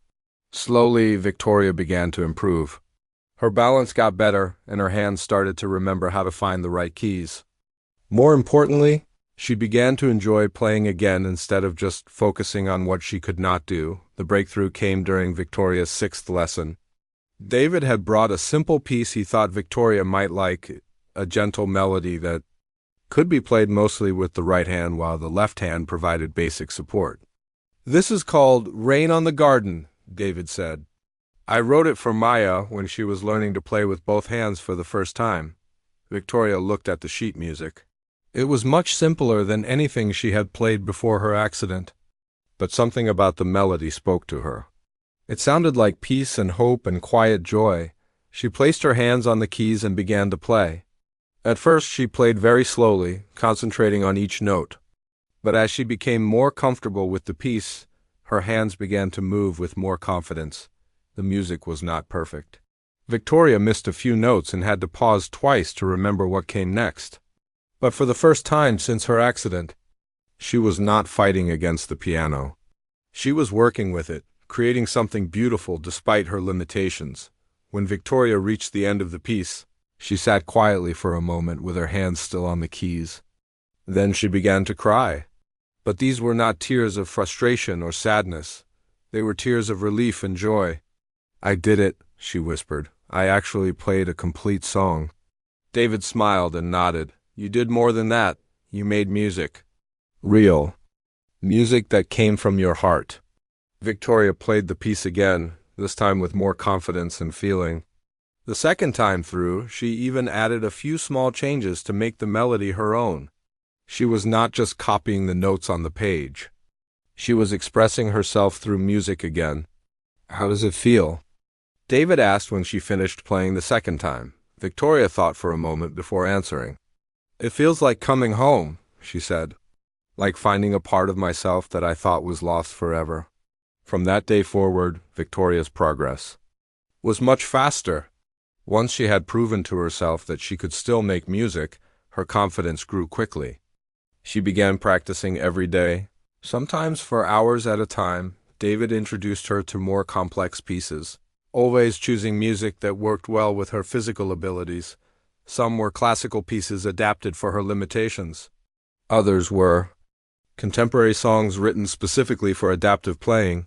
[SPEAKER 1] Slowly, Victoria began to improve. Her balance got better, and her hands started to remember how to find the right keys. More importantly, she began to enjoy playing again instead of just focusing on what she could not do. The breakthrough came during Victoria's 6th lesson. David had brought a simple piece he thought Victoria might like, a gentle melody that could be played mostly with the right hand while the left hand provided basic support. "This is called Rain on the Garden," David said. "I wrote it for Maya when she was learning to play with both hands for the first time." Victoria looked at the sheet music. It was much simpler than anything she had played before her accident, but something about the melody spoke to her. It sounded like peace and hope and quiet joy. She placed her hands on the keys and began to play. At first she played very slowly, concentrating on each note. But as she became more comfortable with the piece, her hands began to move with more confidence. The music was not perfect. Victoria missed a few notes and had to pause twice to remember what came next. But for the first time since her accident, she was not fighting against the piano. She was working with it, creating something beautiful despite her limitations. When Victoria reached the end of the piece, she sat quietly for a moment with her hands still on the keys. Then she began to cry. But these were not tears of frustration or sadness. They were tears of relief and joy. "I did it," she whispered. "I actually played a complete song." David smiled and nodded. "You did more than that. You made music. Real. Music that came from your heart." Victoria played the piece again, this time with more confidence and feeling. The second time through, she even added a few small changes to make the melody her own. She was not just copying the notes on the page. She was expressing herself through music again. "How does it feel?" David asked when she finished playing the second time. Victoria thought for a moment before answering. "It feels like coming home," she said. "Like finding a part of myself that I thought was lost forever." From that day forward, Victoria's progress was much faster. Once she had proven to herself that she could still make music, her confidence grew quickly. She began practicing every day, sometimes for hours at a time. David introduced her to more complex pieces, always choosing music that worked well with her physical abilities. Some were classical pieces adapted for her limitations. Others were contemporary songs written specifically for adaptive playing.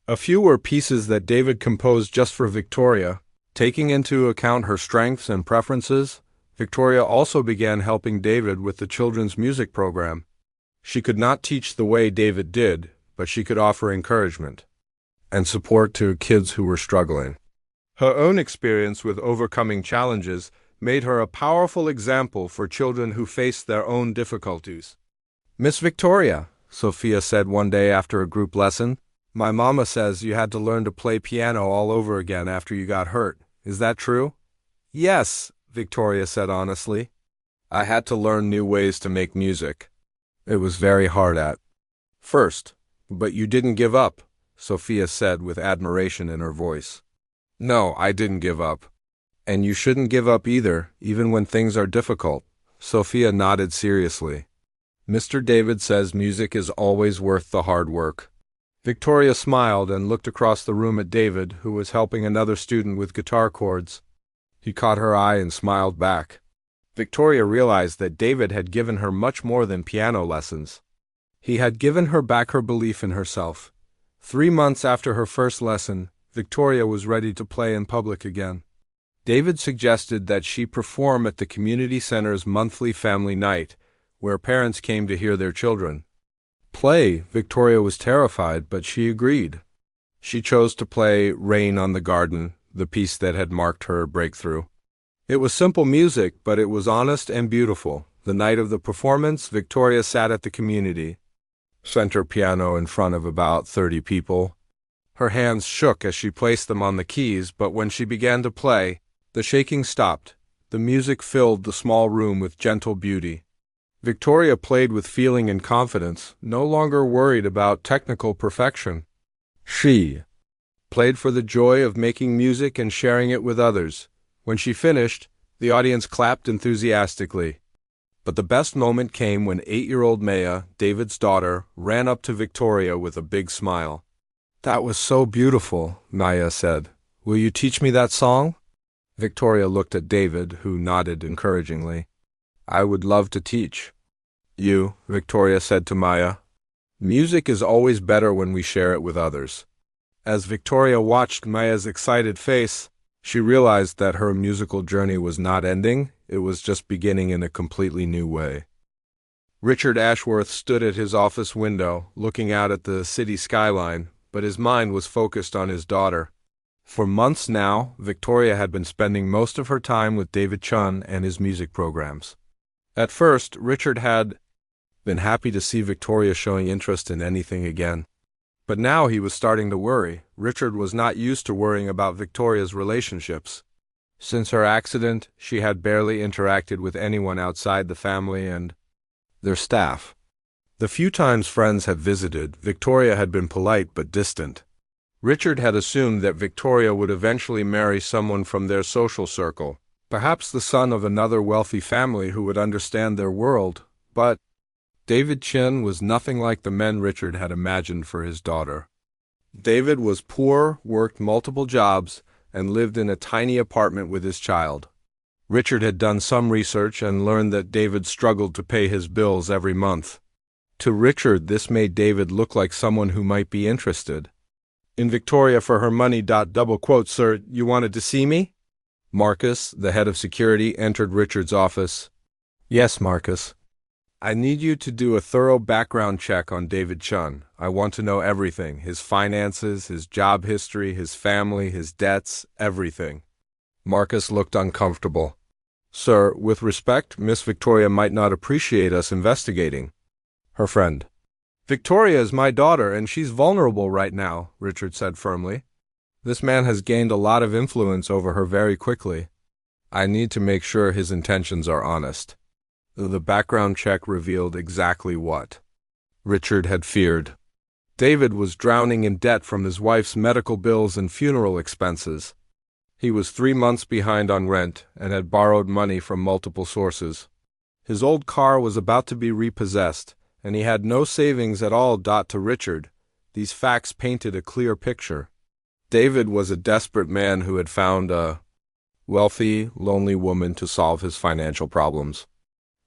[SPEAKER 1] A few were pieces that David composed just for Victoria. Taking into account her strengths and preferences, Victoria also began helping David with the children's music program. She could not teach the way David did, but she could offer encouragement and support to kids who were struggling. Her own experience with overcoming challenges made her a powerful example for children who faced their own difficulties. "Miss Victoria," Sophia said one day after a group lesson, "my mama says you had to learn to play piano all over again after you got hurt. Is that true?" "Yes," Victoria said honestly. "I had to learn new ways to make music. It was very hard at first, but you didn't give up," Sophia said with admiration in her voice. "No, I didn't give up. And you shouldn't give up either, even when things are difficult." Sophia nodded seriously. "Mr. David says music is always worth the hard work." Victoria smiled and looked across the room at David, who was helping another student with guitar chords. He caught her eye and smiled back. Victoria realized that David had given her much more than piano lessons. He had given her back her belief in herself. 3 months after her first lesson, Victoria was ready to play in public again. David suggested that she perform at the community center's monthly family night, where parents came to hear their children play. Victoria was terrified, but she agreed. She chose to play Rain on the Garden, the piece that had marked her breakthrough. It was simple music, but it was honest and beautiful. The night of the performance, Victoria sat at the community center piano in front of about 30 people. Her hands shook as she placed them on the keys, but when she began to play, the shaking stopped. The music filled the small room with gentle beauty. Victoria played with feeling and confidence, no longer worried about technical perfection. She played for the joy of making music and sharing it with others. When she finished, the audience clapped enthusiastically. But the best moment came when 8-year-old Maya, David's daughter, ran up to Victoria with a big smile. "That was so beautiful," Maya said. "Will you teach me that song?" Victoria looked at David, who nodded encouragingly. "I would love to teach you," Victoria said to Maya. "Music is always better when we share it with others." As Victoria watched Maya's excited face, she realized that her musical journey was not ending, it was just beginning in a completely new way. Richard Ashworth stood at his office window, looking out at the city skyline, but his mind was focused on his daughter. For months now, Victoria had been spending most of her time with David Chun and his music programs. At first, Richard had been happy to see Victoria showing interest in anything again. But now he was starting to worry. Richard was not used to worrying about Victoria's relationships. Since her accident, she had barely interacted with anyone outside the family and their staff. The few times friends had visited, Victoria had been polite but distant. Richard had assumed that Victoria would eventually marry someone from their social circle, perhaps the son of another wealthy family who would understand their world, but David Chin was nothing like the men Richard had imagined for his daughter. David was poor, worked multiple jobs, and lived in a tiny apartment with his child. Richard had done some research and learned that David struggled to pay his bills every month. To Richard, this made David look like someone who might be interested in Victoria for her money. Double quote, "Sir, you wanted to see me?" Marcus, the head of security, entered Richard's office. "Yes, Marcus. I need you to do a thorough background check on David Chun. I want to know everything, his finances, his job history, his family, his debts, everything." Marcus looked uncomfortable. "Sir, with respect, Miss Victoria might not appreciate us investigating her friend." "Victoria is my daughter, and she's vulnerable right now," Richard said firmly. "This man has gained a lot of influence over her very quickly. I need to make sure his intentions are honest." The background check revealed exactly what Richard had feared. David was drowning in debt from his wife's medical bills and funeral expenses. He was 3 months behind on rent and had borrowed money from multiple sources. His old car was about to be repossessed, and he had no savings at all. To Richard, these facts painted a clear picture. David was a desperate man who had found a wealthy, lonely woman to solve his financial problems.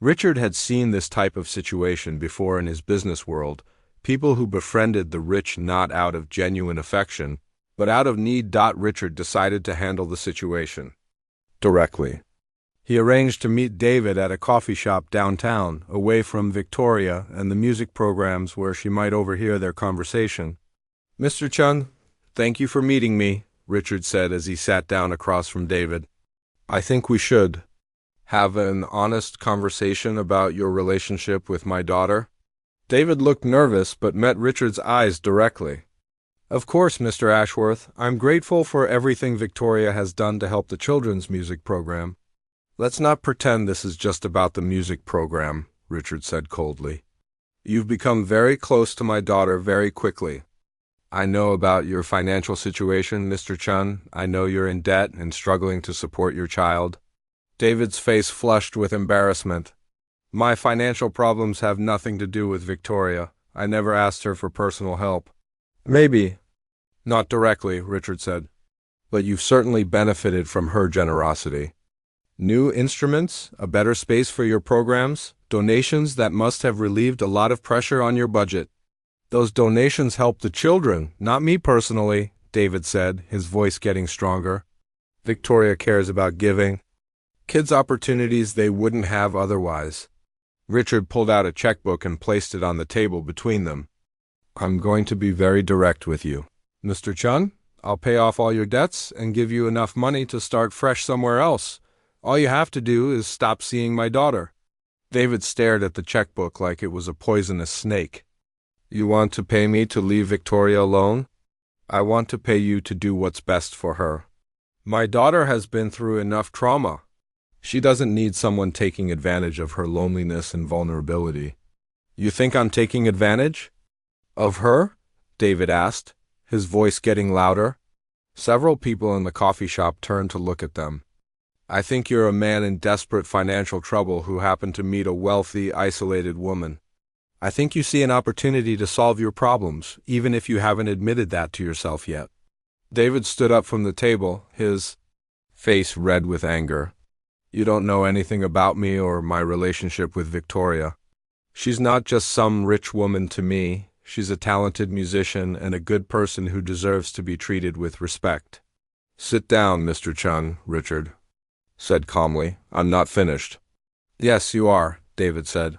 [SPEAKER 1] Richard had seen this type of situation before in his business world, people who befriended the rich not out of genuine affection, but out of need. Richard decided to handle the situation directly. He arranged to meet David at a coffee shop downtown, away from Victoria and the music programs where she might overhear their conversation. "Mr. Chun, thank you for meeting me," Richard said as he sat down across from David. "I think we should have an honest conversation about your relationship with my daughter." David looked nervous but met Richard's eyes directly. "Of course, Mr. Ashworth. I'm grateful for everything Victoria has done to help the children's music program." "Let's not pretend this is just about the music program," Richard said coldly. "You've become very close to my daughter very quickly. I know about your financial situation, Mr. Chun. I know you're in debt and struggling to support your child." David's face flushed with embarrassment. "My financial problems have nothing to do with Victoria. I never asked her for personal help." "Maybe not directly," Richard said, "but you've certainly benefited from her generosity. New instruments, a better space for your programs, donations that must have relieved a lot of pressure on your budget." "Those donations help the children, not me personally," David said, his voice getting stronger. "Victoria cares about giving kids opportunities they wouldn't have otherwise." Richard pulled out a checkbook and placed it on the table between them. "I'm going to be very direct with you, Mr. Chun. I'll pay off all your debts and give you enough money to start fresh somewhere else. All you have to do is stop seeing my daughter." David stared at the checkbook like it was a poisonous snake. "You want to pay me to leave Victoria alone? I want to pay you to do what's best for her. My daughter has been through enough trauma. She doesn't need someone taking advantage of her loneliness and vulnerability." "You think I'm taking advantage?" "Of her?" David asked, his voice getting louder. Several people in the coffee shop turned to look at them. "I think you're a man in desperate financial trouble who happened to meet a wealthy, isolated woman. I think you see an opportunity to solve your problems, even if you haven't admitted that to yourself yet." David stood up from the table, his face red with anger. "You don't know anything about me or my relationship with Victoria. She's not just some rich woman to me. She's a talented musician and a good person who deserves to be treated with respect." "Sit down, Mr. Chun," Richard said calmly. "I'm not finished." "Yes, you are," David said.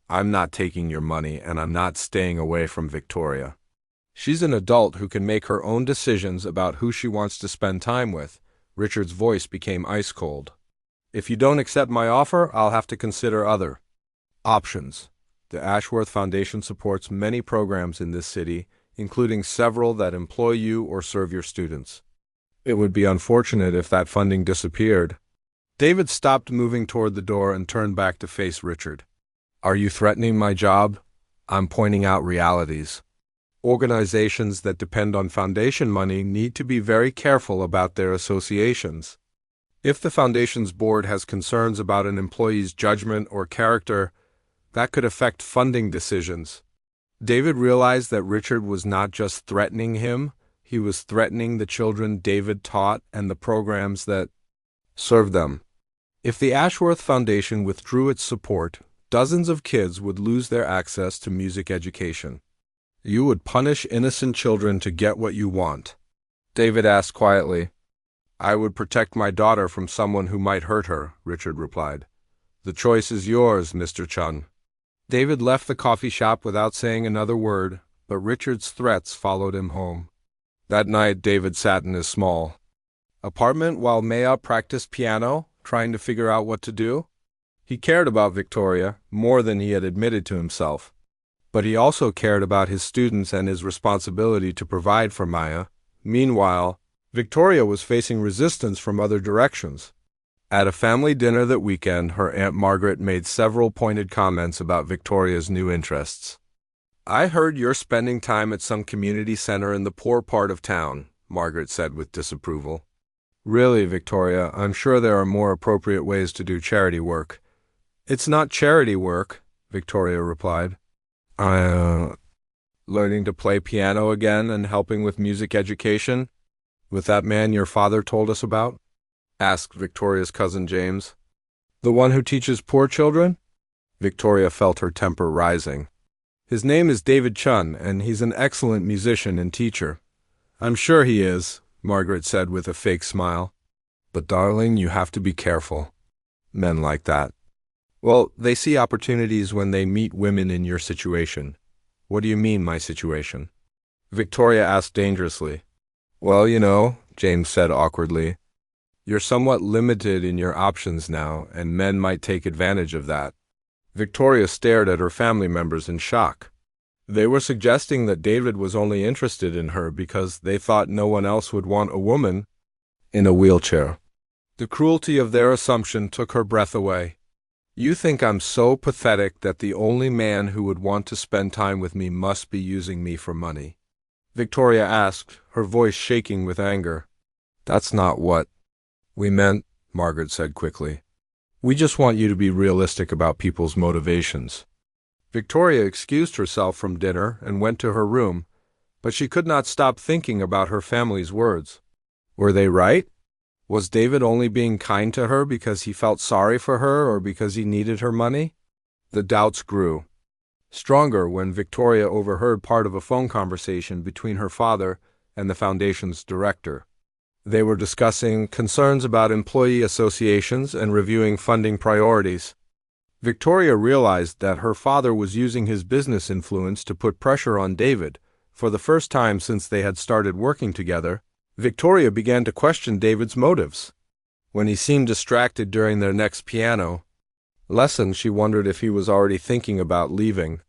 [SPEAKER 1] "I'm not taking your money, and I'm not staying away from Victoria. She's an adult who can make her own decisions about who she wants to spend time with." Richard's voice became ice cold. "If you don't accept my offer, I'll have to consider other options. The Ashworth Foundation supports many programs in this city, including several that employ you or serve your students. It would be unfortunate if that funding disappeared." David stopped moving toward the door and turned back to face Richard. "Are you threatening my job? I'm pointing out realities. Organizations that depend on foundation money need to be very careful about their associations. If the foundation's board has concerns about an employee's judgment or character, that could affect funding decisions." David realized that Richard was not just threatening him, he was threatening the children David taught and the programs that served them. If the Ashworth Foundation withdrew its support, dozens of kids would lose their access to music education. "You would punish innocent children to get what you want?" David asked quietly. "I would protect my daughter from someone who might hurt her," Richard replied. "The choice is yours, Mr. Chun." David left the coffee shop without saying another word, but Richard's threats followed him home. That night, David sat in his small apartment while Maya practiced piano, trying to figure out what to do. He cared about Victoria more than he had admitted to himself, but he also cared about his students and his responsibility to provide for Maya. Meanwhile, Victoria was facing resistance from other directions. At a family dinner that weekend, her Aunt Margaret made several pointed comments about Victoria's new interests. "I heard you're spending time at some community center in the poor part of town," Margaret said with disapproval. "Really, Victoria, I'm sure there are more appropriate ways to do charity work." "It's not charity work," Victoria replied. Learning to play piano again and helping with music education? With that man your father told us about?" asked Victoria's cousin James. "The one who teaches poor children?" Victoria felt her temper rising. "His name is David Chun, and he's an excellent musician and teacher." "I'm sure he is," Margaret said with a fake smile. "But darling, you have to be careful. Men like that. Well, they see opportunities when they meet women in your situation." "What do you mean, my situation?" Victoria asked dangerously. "Well, you know," James said awkwardly, "you're somewhat limited in your options now, and men might take advantage of that." Victoria stared at her family members in shock. They were suggesting that David was only interested in her because they thought no one else would want a woman in a wheelchair. The cruelty of their assumption took her breath away. "You think I'm so pathetic that the only man who would want to spend time with me must be using me for money?" Victoria asked, her voice shaking with anger. "That's not what we meant," Margaret said quickly. "We just want you to be realistic about people's motivations." Victoria excused herself from dinner and went to her room, but she could not stop thinking about her family's words. Were they right? Was David only being kind to her because he felt sorry for her or because he needed her money? The doubts grew stronger when Victoria overheard part of a phone conversation between her father and the foundation's director. They were discussing concerns about employee associations and reviewing funding priorities. Victoria realized that her father was using his business influence to put pressure on David. For the first time since they had started working together, Victoria began to question David's motives. When he seemed distracted during their next piano lesson, she wondered if he was already thinking about leaving.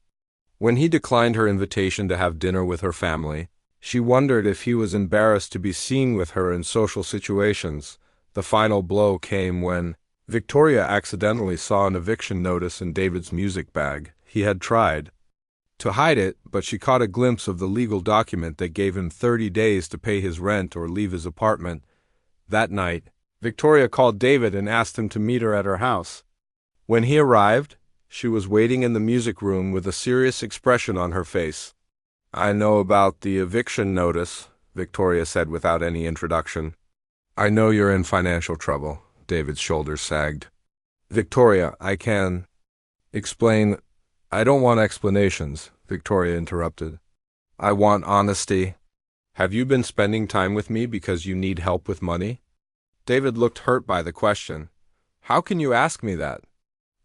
[SPEAKER 1] When he declined her invitation to have dinner with her family, she wondered if he was embarrassed to be seen with her in social situations. The final blow came when Victoria accidentally saw an eviction notice in David's music bag. He had tried to hide it, but she caught a glimpse of the legal document that gave him 30 days to pay his rent or leave his apartment. That night, Victoria called David and asked him to meet her at her house. When he arrived, she was waiting in the music room with a serious expression on her face. "I know about the eviction notice," Victoria said without any introduction. "I know you're in financial trouble." David's shoulders sagged. "Victoria, I can explain." "I don't want explanations," Victoria interrupted. "I want honesty. Have you been spending time with me because you need help with money?" David looked hurt by the question. "How can you ask me that?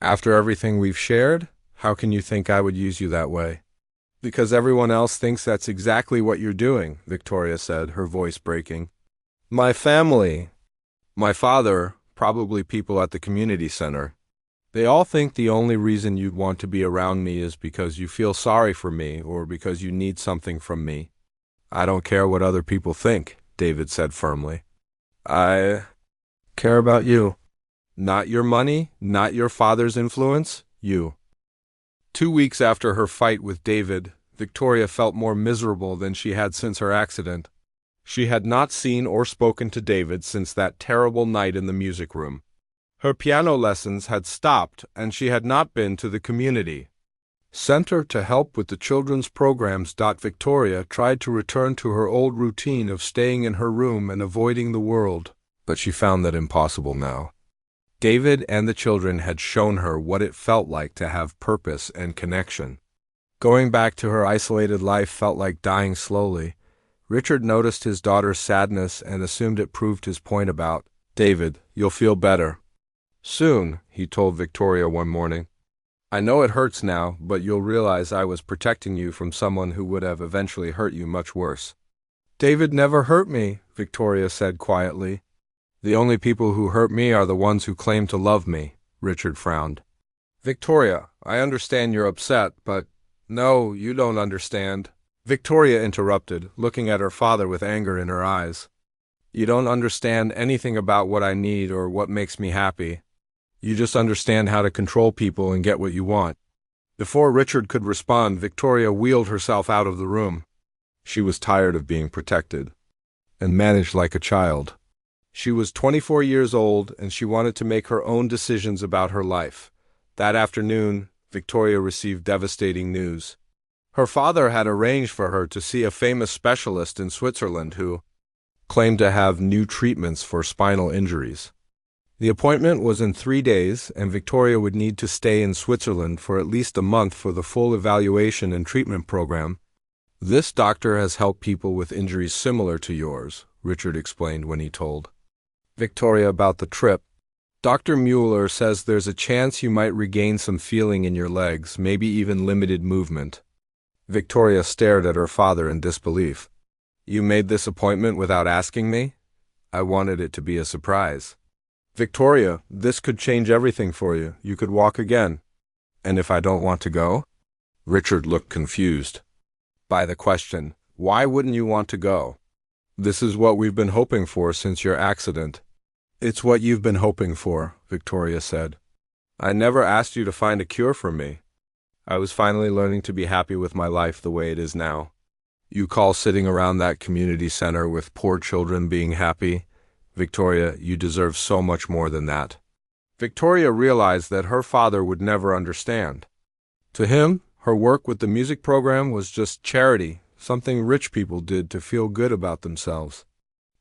[SPEAKER 1] After everything we've shared, how can you think I would use you that way?" "Because everyone else thinks that's exactly what you're doing," Victoria said, her voice breaking. "My family, my father, probably people at the community center. They all think the only reason you'd want to be around me is because you feel sorry for me or because you need something from me." "I don't care what other people think," David said firmly. "I care about you. Not your money, not your father's influence, you." 2 weeks after her fight with David, Victoria felt more miserable than she had since her accident. She had not seen or spoken to David since that terrible night in the music room. Her piano lessons had stopped, and she had not been to the community center to help with the children's programs. Victoria tried to return to her old routine of staying in her room and avoiding the world, but she found that impossible now. David and the children had shown her what it felt like to have purpose and connection. Going back to her isolated life felt like dying slowly. Richard noticed his daughter's sadness and assumed it proved his point about, "David, you'll feel better soon," he told Victoria one morning. "I know it hurts now, but you'll realize I was protecting you from someone who would have eventually hurt you much worse." "David never hurt me," Victoria said quietly. "The only people who hurt me are the ones who claim to love me," Richard frowned. "Victoria, I understand you're upset, but—" "No, you don't understand," Victoria interrupted, looking at her father with anger in her eyes. "You don't understand anything about what I need or what makes me happy. You just understand how to control people and get what you want." Before Richard could respond, Victoria wheeled herself out of the room. She was tired of being protected and managed like a child. She was 24 years old, and she wanted to make her own decisions about her life. That afternoon, Victoria received devastating news. Her father had arranged for her to see a famous specialist in Switzerland who claimed to have new treatments for spinal injuries. The appointment was in 3 days, and Victoria would need to stay in Switzerland for at least a month for the full evaluation and treatment program. "This doctor has helped people with injuries similar to yours," Richard explained when he told Victoria about the trip. "Dr. Mueller says there's a chance you might regain some feeling in your legs, maybe even limited movement." Victoria stared at her father in disbelief. "You made this appointment without asking me? I wanted it to be a surprise." "Victoria, this could change everything for you. You could walk again." "And if I don't want to go?" Richard looked confused by the question. "Why wouldn't you want to go?" "This is what we've been hoping for since your accident." "It's what you've been hoping for," Victoria said. "I never asked you to find a cure for me. I was finally learning to be happy with my life the way it is now." "You call sitting around that community center with poor children being happy? Victoria, you deserve so much more than that." Victoria realized that her father would never understand. To him, her work with the music program was just charity, something rich people did to feel good about themselves.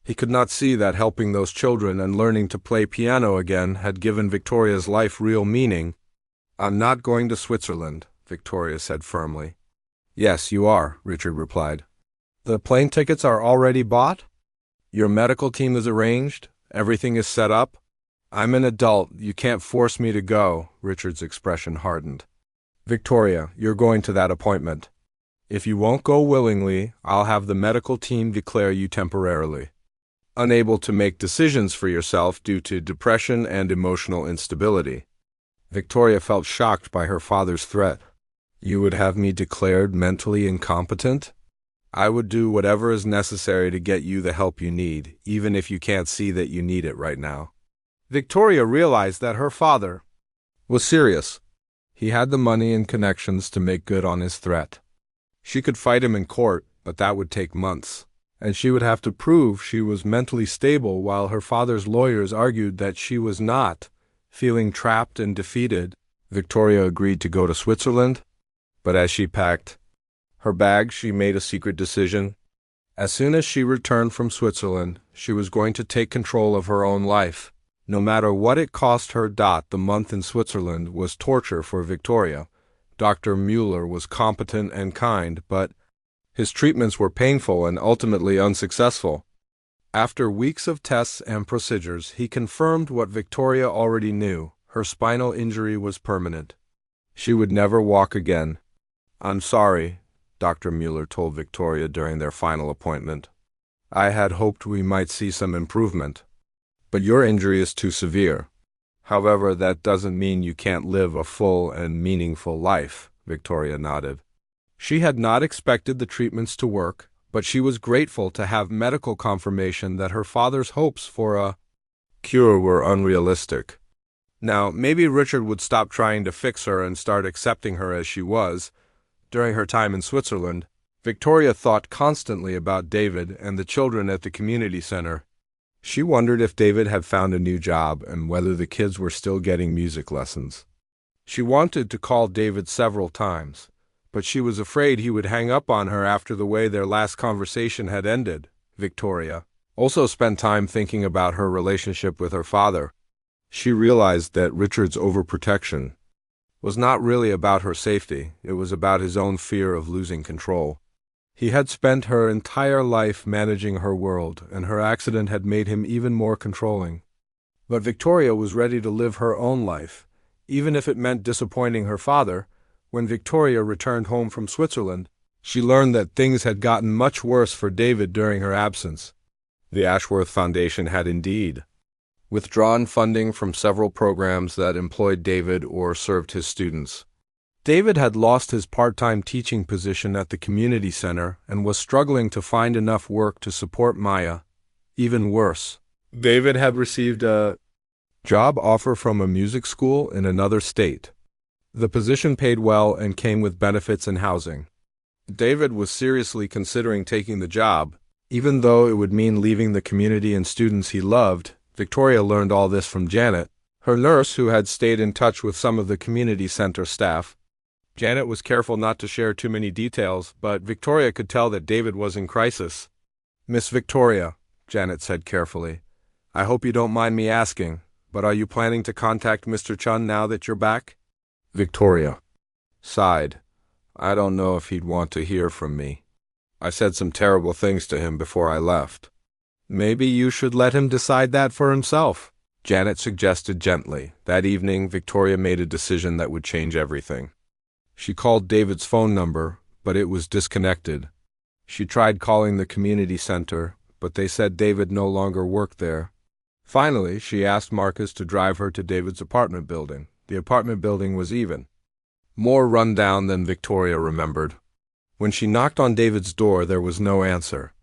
[SPEAKER 1] He could not see that helping those children and learning to play piano again had given Victoria's life real meaning. "I'm not going to Switzerland," Victoria said firmly. "Yes, you are," Richard replied. "The plane tickets are already bought? Your medical team is arranged? Everything is set up?" "I'm an adult. You can't force me to go," Richard's expression hardened. "Victoria, you're going to that appointment. If you won't go willingly, I'll have the medical team declare you temporarily." unable to make decisions for yourself due to depression and emotional instability. Victoria felt shocked by her father's threat. You would have me declared mentally incompetent? I would do whatever is necessary to get you the help you need, even if you can't see that you need it right now. Victoria realized that her father was serious. He had the money and connections to make good on his threat. She could fight him in court, but that would take months, and she would have to prove she was mentally stable while her father's lawyers argued that she was not. Feeling trapped and defeated, Victoria agreed to go to Switzerland, but as she packed her bag, she made a secret decision. As soon as she returned from Switzerland, she was going to take control of her own life, no matter what it cost her. The month in Switzerland was torture for Victoria. Dr. Mueller was competent and kind, but his treatments were painful and ultimately unsuccessful. After weeks of tests and procedures, he confirmed what Victoria already knew. Her spinal injury was permanent. She would never walk again. I'm sorry, Dr. Mueller told Victoria during their final appointment. I had hoped we might see some improvement, but your injury is too severe. However, that doesn't mean you can't live a full and meaningful life, Victoria nodded. She had not expected the treatments to work, but she was grateful to have medical confirmation that her father's hopes for a cure were unrealistic. Now, maybe Richard would stop trying to fix her and start accepting her as she was. During her time in Switzerland, Victoria thought constantly about David and the children at the community center. She wondered if David had found a new job and whether the kids were still getting music lessons. She wanted to call David several times, but she was afraid he would hang up on her after the way their last conversation had ended. Victoria also spent time thinking about her relationship with her father. She realized that Richard's overprotection was not really about her safety. It was about his own fear of losing control. He had spent her entire life managing her world, and her accident had made him even more controlling. But Victoria was ready to live her own life, even if it meant disappointing her father. When Victoria returned home from Switzerland, she learned that things had gotten much worse for David during her absence. The Ashworth Foundation had indeed withdrawn funding from several programs that employed David or served his students. David had lost his part-time teaching position at the community center and was struggling to find enough work to support Maya. Even worse, David had received a job offer from a music school in another state. The position paid well and came with benefits and housing. David was seriously considering taking the job, even though it would mean leaving the community and students he loved. Victoria learned all this from Janet, her nurse who had stayed in touch with some of the community center staff. Janet was careful not to share too many details, but Victoria could tell that David was in crisis. Miss Victoria, Janet said carefully, I hope you don't mind me asking, but are you planning to contact Mr. Chun now that you're back? Victoria sighed. I don't know if he'd want to hear from me. I said some terrible things to him before I left. Maybe you should let him decide that for himself, Janet suggested gently. That evening, Victoria made a decision that would change everything. She called David's phone number, but it was disconnected. She tried calling the community center, but they said David no longer worked there. Finally, she asked Marcus to drive her to David's apartment building. The apartment building was even more run down than Victoria remembered. When she knocked on David's door, there was no answer.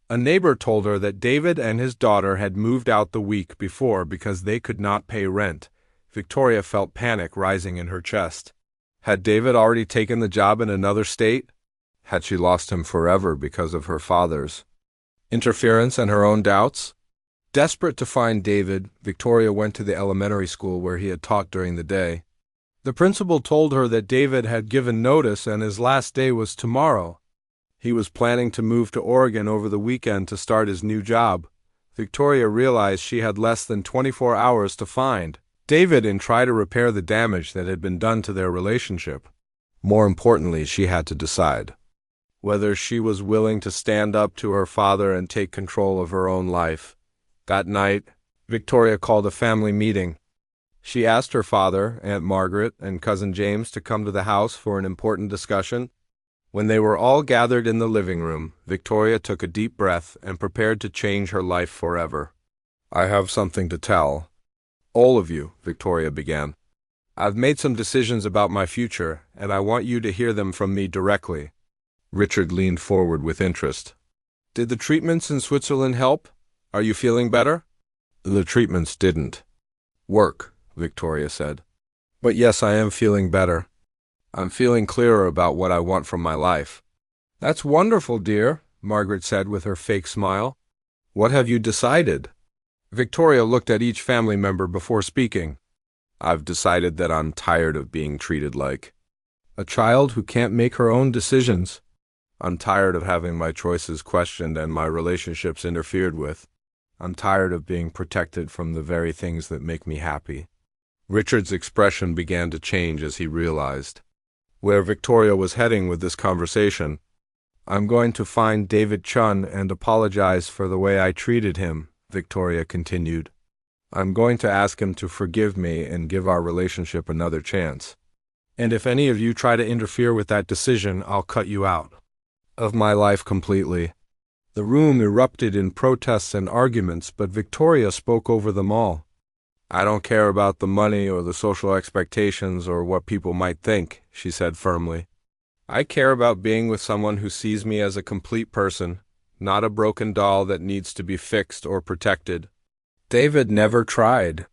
[SPEAKER 1] A neighbor told her that David and his daughter had moved out the week before because they could not pay rent. Victoria felt panic rising in her chest. Had David already taken the job in another state? Had she lost him forever because of her father's interference and her own doubts? Desperate to find David, Victoria went to the elementary school where he had taught during the day. The principal told her that David had given notice and his last day was tomorrow. He was planning to move to Oregon over the weekend to start his new job. Victoria realized she had less than 24 hours to find David and try to repair the damage that had been done to their relationship. More importantly, she had to decide whether she was willing to stand up to her father and take control of her own life. That night, Victoria called a family meeting. She asked her father, Aunt Margaret, and Cousin James to come to the house for an important discussion. When they were all gathered in the living room, Victoria took a deep breath and prepared to change her life forever. "I have something to tell. All of you," Victoria began. "I've made some decisions about my future, and I want you to hear them from me directly." Richard leaned forward with interest. "Did the treatments in Switzerland help? Are you feeling better?" "The treatments didn't work," Victoria said. "But yes, I am feeling better. I'm feeling clearer about what I want from my life." "That's wonderful, dear," Margaret said with her fake smile. "What have you decided?" Victoria looked at each family member before speaking. "I've decided that I'm tired of being treated like a child who can't make her own decisions. I'm tired of having my choices questioned and my relationships interfered with. I'm tired of being protected from the very things that make me happy." Richard's expression began to change as he realized where Victoria was heading with this conversation. "I'm going to find David Chun and apologize for the way I treated him," Victoria continued. "I'm going to ask him to forgive me and give our relationship another chance. And if any of you try to interfere with that decision, I'll cut you out of my life completely." The room erupted in protests and arguments, but Victoria spoke over them all. "I don't care about the money or the social expectations or what people might think," she said firmly. "I care about being with someone who sees me as a complete person, not a broken doll that needs to be fixed or protected. David never tried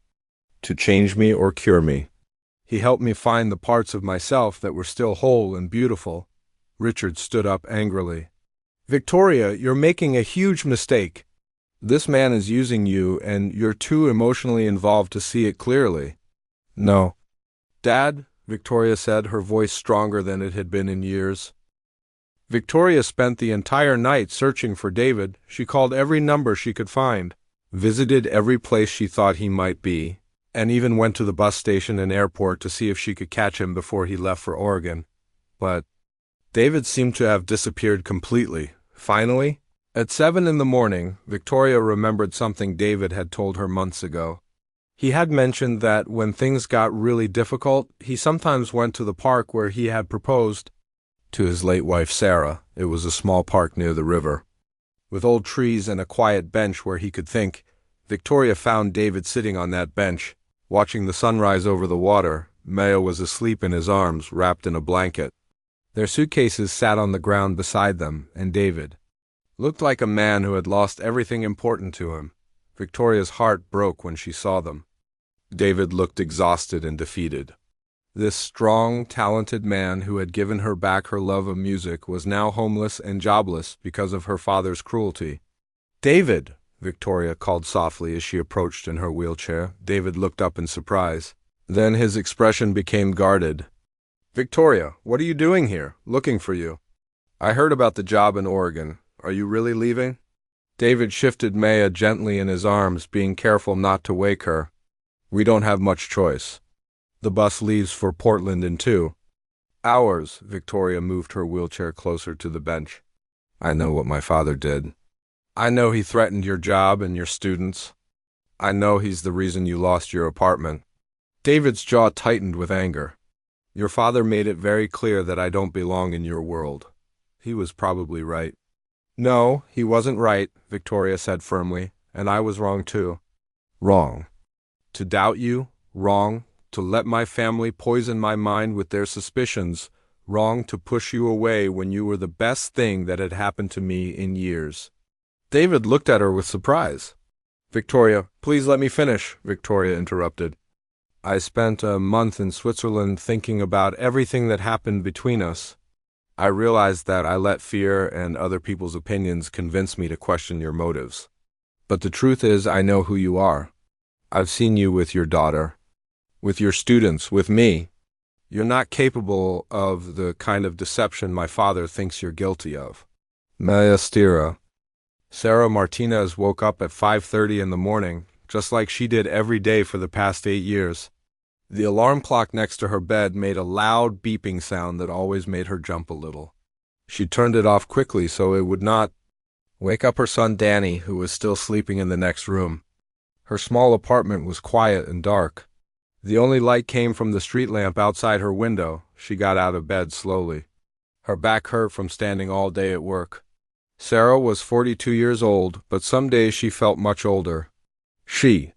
[SPEAKER 1] to change me or cure me. He helped me find the parts of myself that were still whole and beautiful." Richard stood up angrily. "Victoria, you're making a huge mistake. This man is using you, and you're too emotionally involved to see it clearly." "No, Dad," Victoria said, her voice stronger than it had been in years. Victoria spent the entire night searching for David. She called every number she could find, visited every place she thought he might be, and even went to the bus station and airport to see if she could catch him before he left for Oregon. But David seemed to have disappeared completely. Finally, at 7 in the morning, Victoria remembered something David had told her months ago. He had mentioned that when things got really difficult, he sometimes went to the park where he had proposed to his late wife Sarah. It was a small park near the river, with old trees and a quiet bench where he could think. Victoria found David sitting on that bench, watching the sunrise over the water. Maya was asleep in his arms, wrapped in a blanket. Their suitcases sat on the ground beside them, and David looked like a man who had lost everything important to him. Victoria's heart broke when she saw them. David looked exhausted and defeated. This strong, talented man who had given her back her love of music was now homeless and jobless because of her father's cruelty. "David!" Victoria called softly as she approached in her wheelchair. David looked up in surprise. Then his expression became guarded. "Victoria, what are you doing here? Looking for you. I heard about the job in Oregon. Are you really leaving?" David shifted Maya gently in his arms, being careful not to wake her. "We don't have much choice. The bus leaves for Portland in 2 hours. Victoria moved her wheelchair closer to the bench. "I know what my father did. I know he threatened your job and your students. I know he's the reason you lost your apartment." David's jaw tightened with anger. "Your father made it very clear that I don't belong in your world. He was probably right." "No, he wasn't right," Victoria said firmly, "and I was wrong too." "Wrong to doubt you, wrong to let my family poison my mind with their suspicions, wrong to push you away when you were the best thing that had happened to me in years." David looked at her with surprise. "Victoria, please let me finish," Victoria interrupted. "I spent a month in Switzerland thinking about everything that happened between us. I realized that I let fear and other people's opinions convince me to question your motives. But the truth is, I know who you are. I've seen you with your daughter, with your students, with me. You're not capable of the kind of deception my father thinks you're guilty of." Maestira. Sarah Martinez woke up at 5:30 in the morning, just like she did every day for the past 8 years. The alarm clock next to her bed made a loud beeping sound that always made her jump a little. She turned it off quickly so it would not wake up her son Danny, who was still sleeping in the next room. Her small apartment was quiet and dark. The only light came from the street lamp outside her window. She got out of bed slowly. Her back hurt from standing all day at work. Sarah was 42 years old, but some days she felt much older. She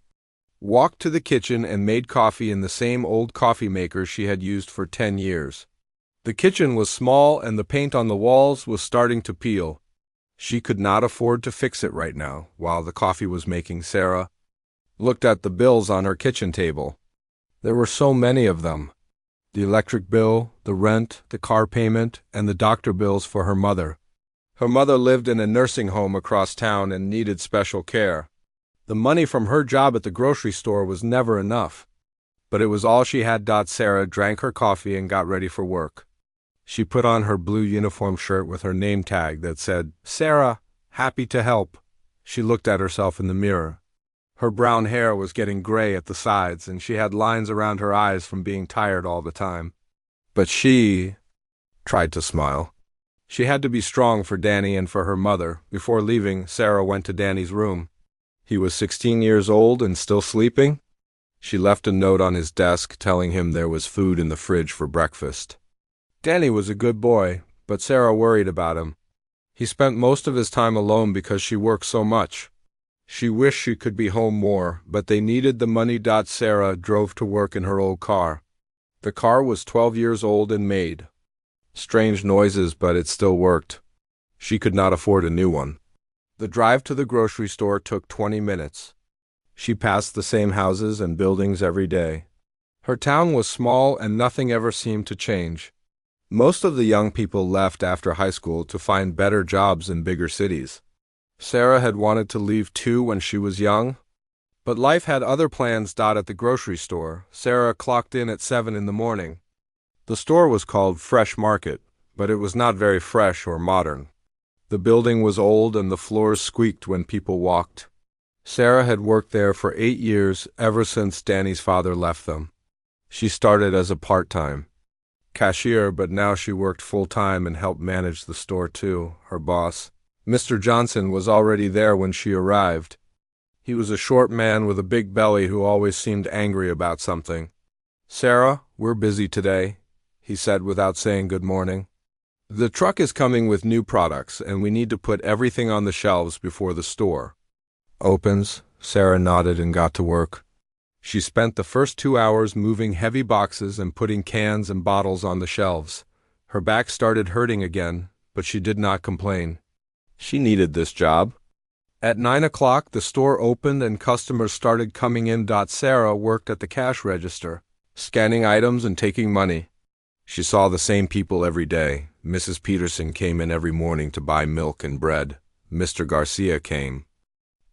[SPEAKER 1] walked to the kitchen and made coffee in the same old coffee maker she had used for 10 years. The kitchen was small and the paint on the walls was starting to peel. She could not afford to fix it right now while the coffee was making. Sarah looked at the bills on her kitchen table. There were so many of them. The electric bill, the rent, the car payment, and the doctor bills for her mother. Her mother lived in a nursing home across town and needed special care. The money from her job at the grocery store was never enough, but it was all she had. Sarah drank her coffee and got ready for work. She put on her blue uniform shirt with her name tag that said, "Sarah, happy to help." She looked at herself in the mirror. Her brown hair was getting gray at the sides, and she had lines around her eyes from being tired all the time. But she tried to smile. She had to be strong for Danny and for her mother. Before leaving, Sarah went to Danny's room. He was 16 years old and still sleeping. She left a note on his desk telling him there was food in the fridge for breakfast. Danny was a good boy, but Sarah worried about him. He spent most of his time alone because she worked so much. She wished she could be home more, but they needed the money. Sarah drove to work in her old car. The car was 12 years old and made strange noises, but it still worked. She could not afford a new one. The drive to the grocery store took 20 minutes. She passed the same houses and buildings every day. Her town was small and nothing ever seemed to change. Most of the young people left after high school to find better jobs in bigger cities. Sarah had wanted to leave too when she was young, but life had other plans. At the grocery store, Sarah clocked in at 7 in the morning. The store was called Fresh Market, but it was not very fresh or modern. The building was old and the floors squeaked when people walked. Sarah had worked there for 8 years, ever since Danny's father left them. She started as a part-time cashier, but now she worked full-time and helped manage the store too. Her boss, Mr. Johnson, was already there when she arrived. He was a short man with a big belly who always seemed angry about something. "Sarah, we're busy today," he said without saying good morning. "The truck is coming with new products, and we need to put everything on the shelves before the store opens." Sarah nodded and got to work. She spent the first 2 hours moving heavy boxes and putting cans and bottles on the shelves. Her back started hurting again, but she did not complain. She needed this job. At 9 o'clock, the store opened and customers started coming in. Sarah worked at the cash register, scanning items and taking money. She saw the same people every day. Mrs. Peterson came in every morning to buy milk and bread. Mr. Garcia came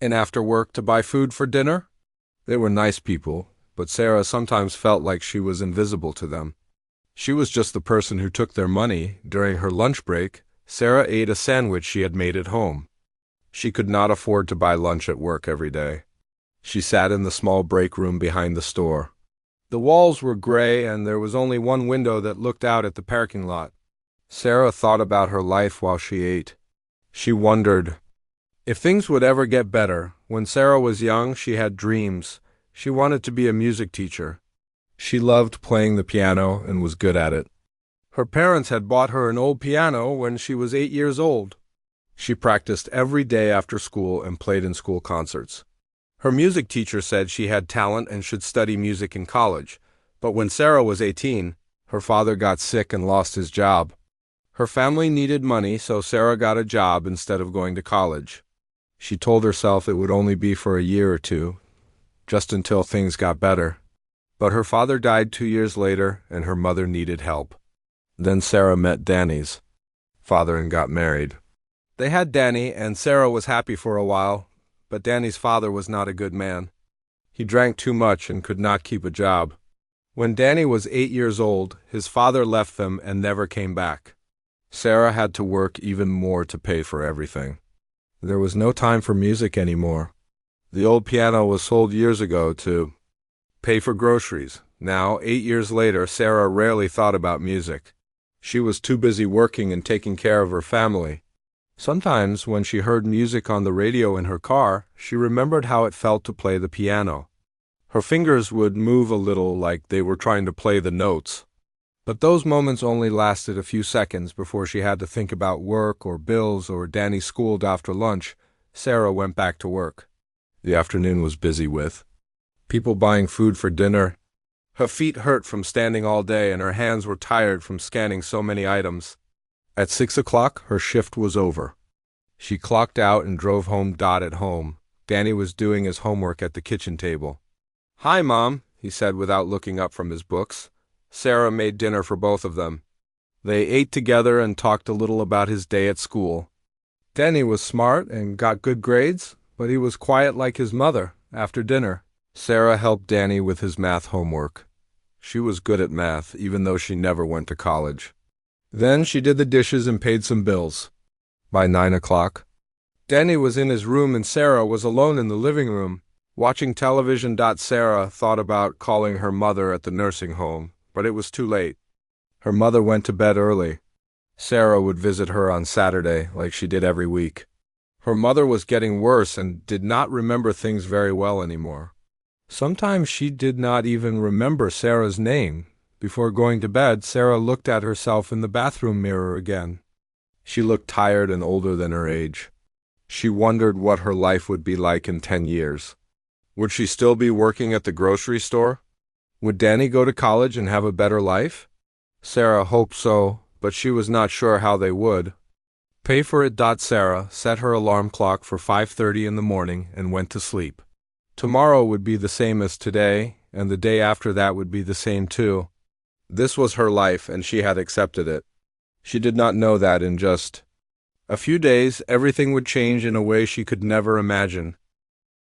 [SPEAKER 1] in after work to buy food for dinner. They were nice people, but Sarah sometimes felt like she was invisible to them. She was just the person who took their money. During her lunch break, Sarah ate a sandwich she had made at home. She could not afford to buy lunch at work every day. She sat in the small break room behind the store. The walls were gray and there was only one window that looked out at the parking lot. Sarah thought about her life while she ate. She wondered if things would ever get better. When Sarah was young, she had dreams. She wanted to be a music teacher. She loved playing the piano and was good at it. Her parents had bought her an old piano when she was 8 years old. She practiced every day after school and played in school concerts. Her music teacher said she had talent and should study music in college, but when Sarah was 18, her father got sick and lost his job. Her family needed money, so Sarah got a job instead of going to college. She told herself it would only be for a year or two, just until things got better. But her father died 2 years later, and her mother needed help. Then Sarah met Danny's father and got married. They had Danny, and Sarah was happy for a while, but Danny's father was not a good man. He drank too much and could not keep a job. When Danny was 8 years old, his father left them and never came back. Sarah had to work even more to pay for everything. There was no time for music anymore. The old piano was sold years ago to pay for groceries. Now, 8 years later, Sarah rarely thought about music. She was too busy working and taking care of her family. Sometimes, when she heard music on the radio in her car, she remembered how it felt to play the piano. Her fingers would move a little like they were trying to play the notes. But those moments only lasted a few seconds before she had to think about work or bills or Danny's school. After lunch, Sarah went back to work. The afternoon was busy with people buying food for dinner. Her feet hurt from standing all day and her hands were tired from scanning so many items. At 6 o'clock, her shift was over. She clocked out and drove home. At home, Danny was doing his homework at the kitchen table. "Hi, Mom," he said without looking up from his books. Sarah made dinner for both of them. They ate together and talked a little about his day at school. Danny was smart and got good grades, but he was quiet like his mother. After dinner, Sarah helped Danny with his math homework. She was good at math, even though she never went to college. Then she did the dishes and paid some bills. By 9 o'clock, Danny was in his room and Sarah was alone in the living room, watching television. Sarah thought about calling her mother at the nursing home, but it was too late. Her mother went to bed early. Sarah would visit her on Saturday, like she did every week. Her mother was getting worse and did not remember things very well anymore. Sometimes she did not even remember Sarah's name. Before going to bed, Sarah looked at herself in the bathroom mirror again. She looked tired and older than her age. She wondered what her life would be like in 10 years. Would she still be working at the grocery store? Would Danny go to college and have a better life? Sarah hoped so, but she was not sure how they would. Pay for it. Sarah set her alarm clock for 5:30 in the morning and went to sleep. Tomorrow would be the same as today, and the day after that would be the same too. This was her life, and she had accepted it. She did not know that in just a few days everything would change in a way she could never imagine.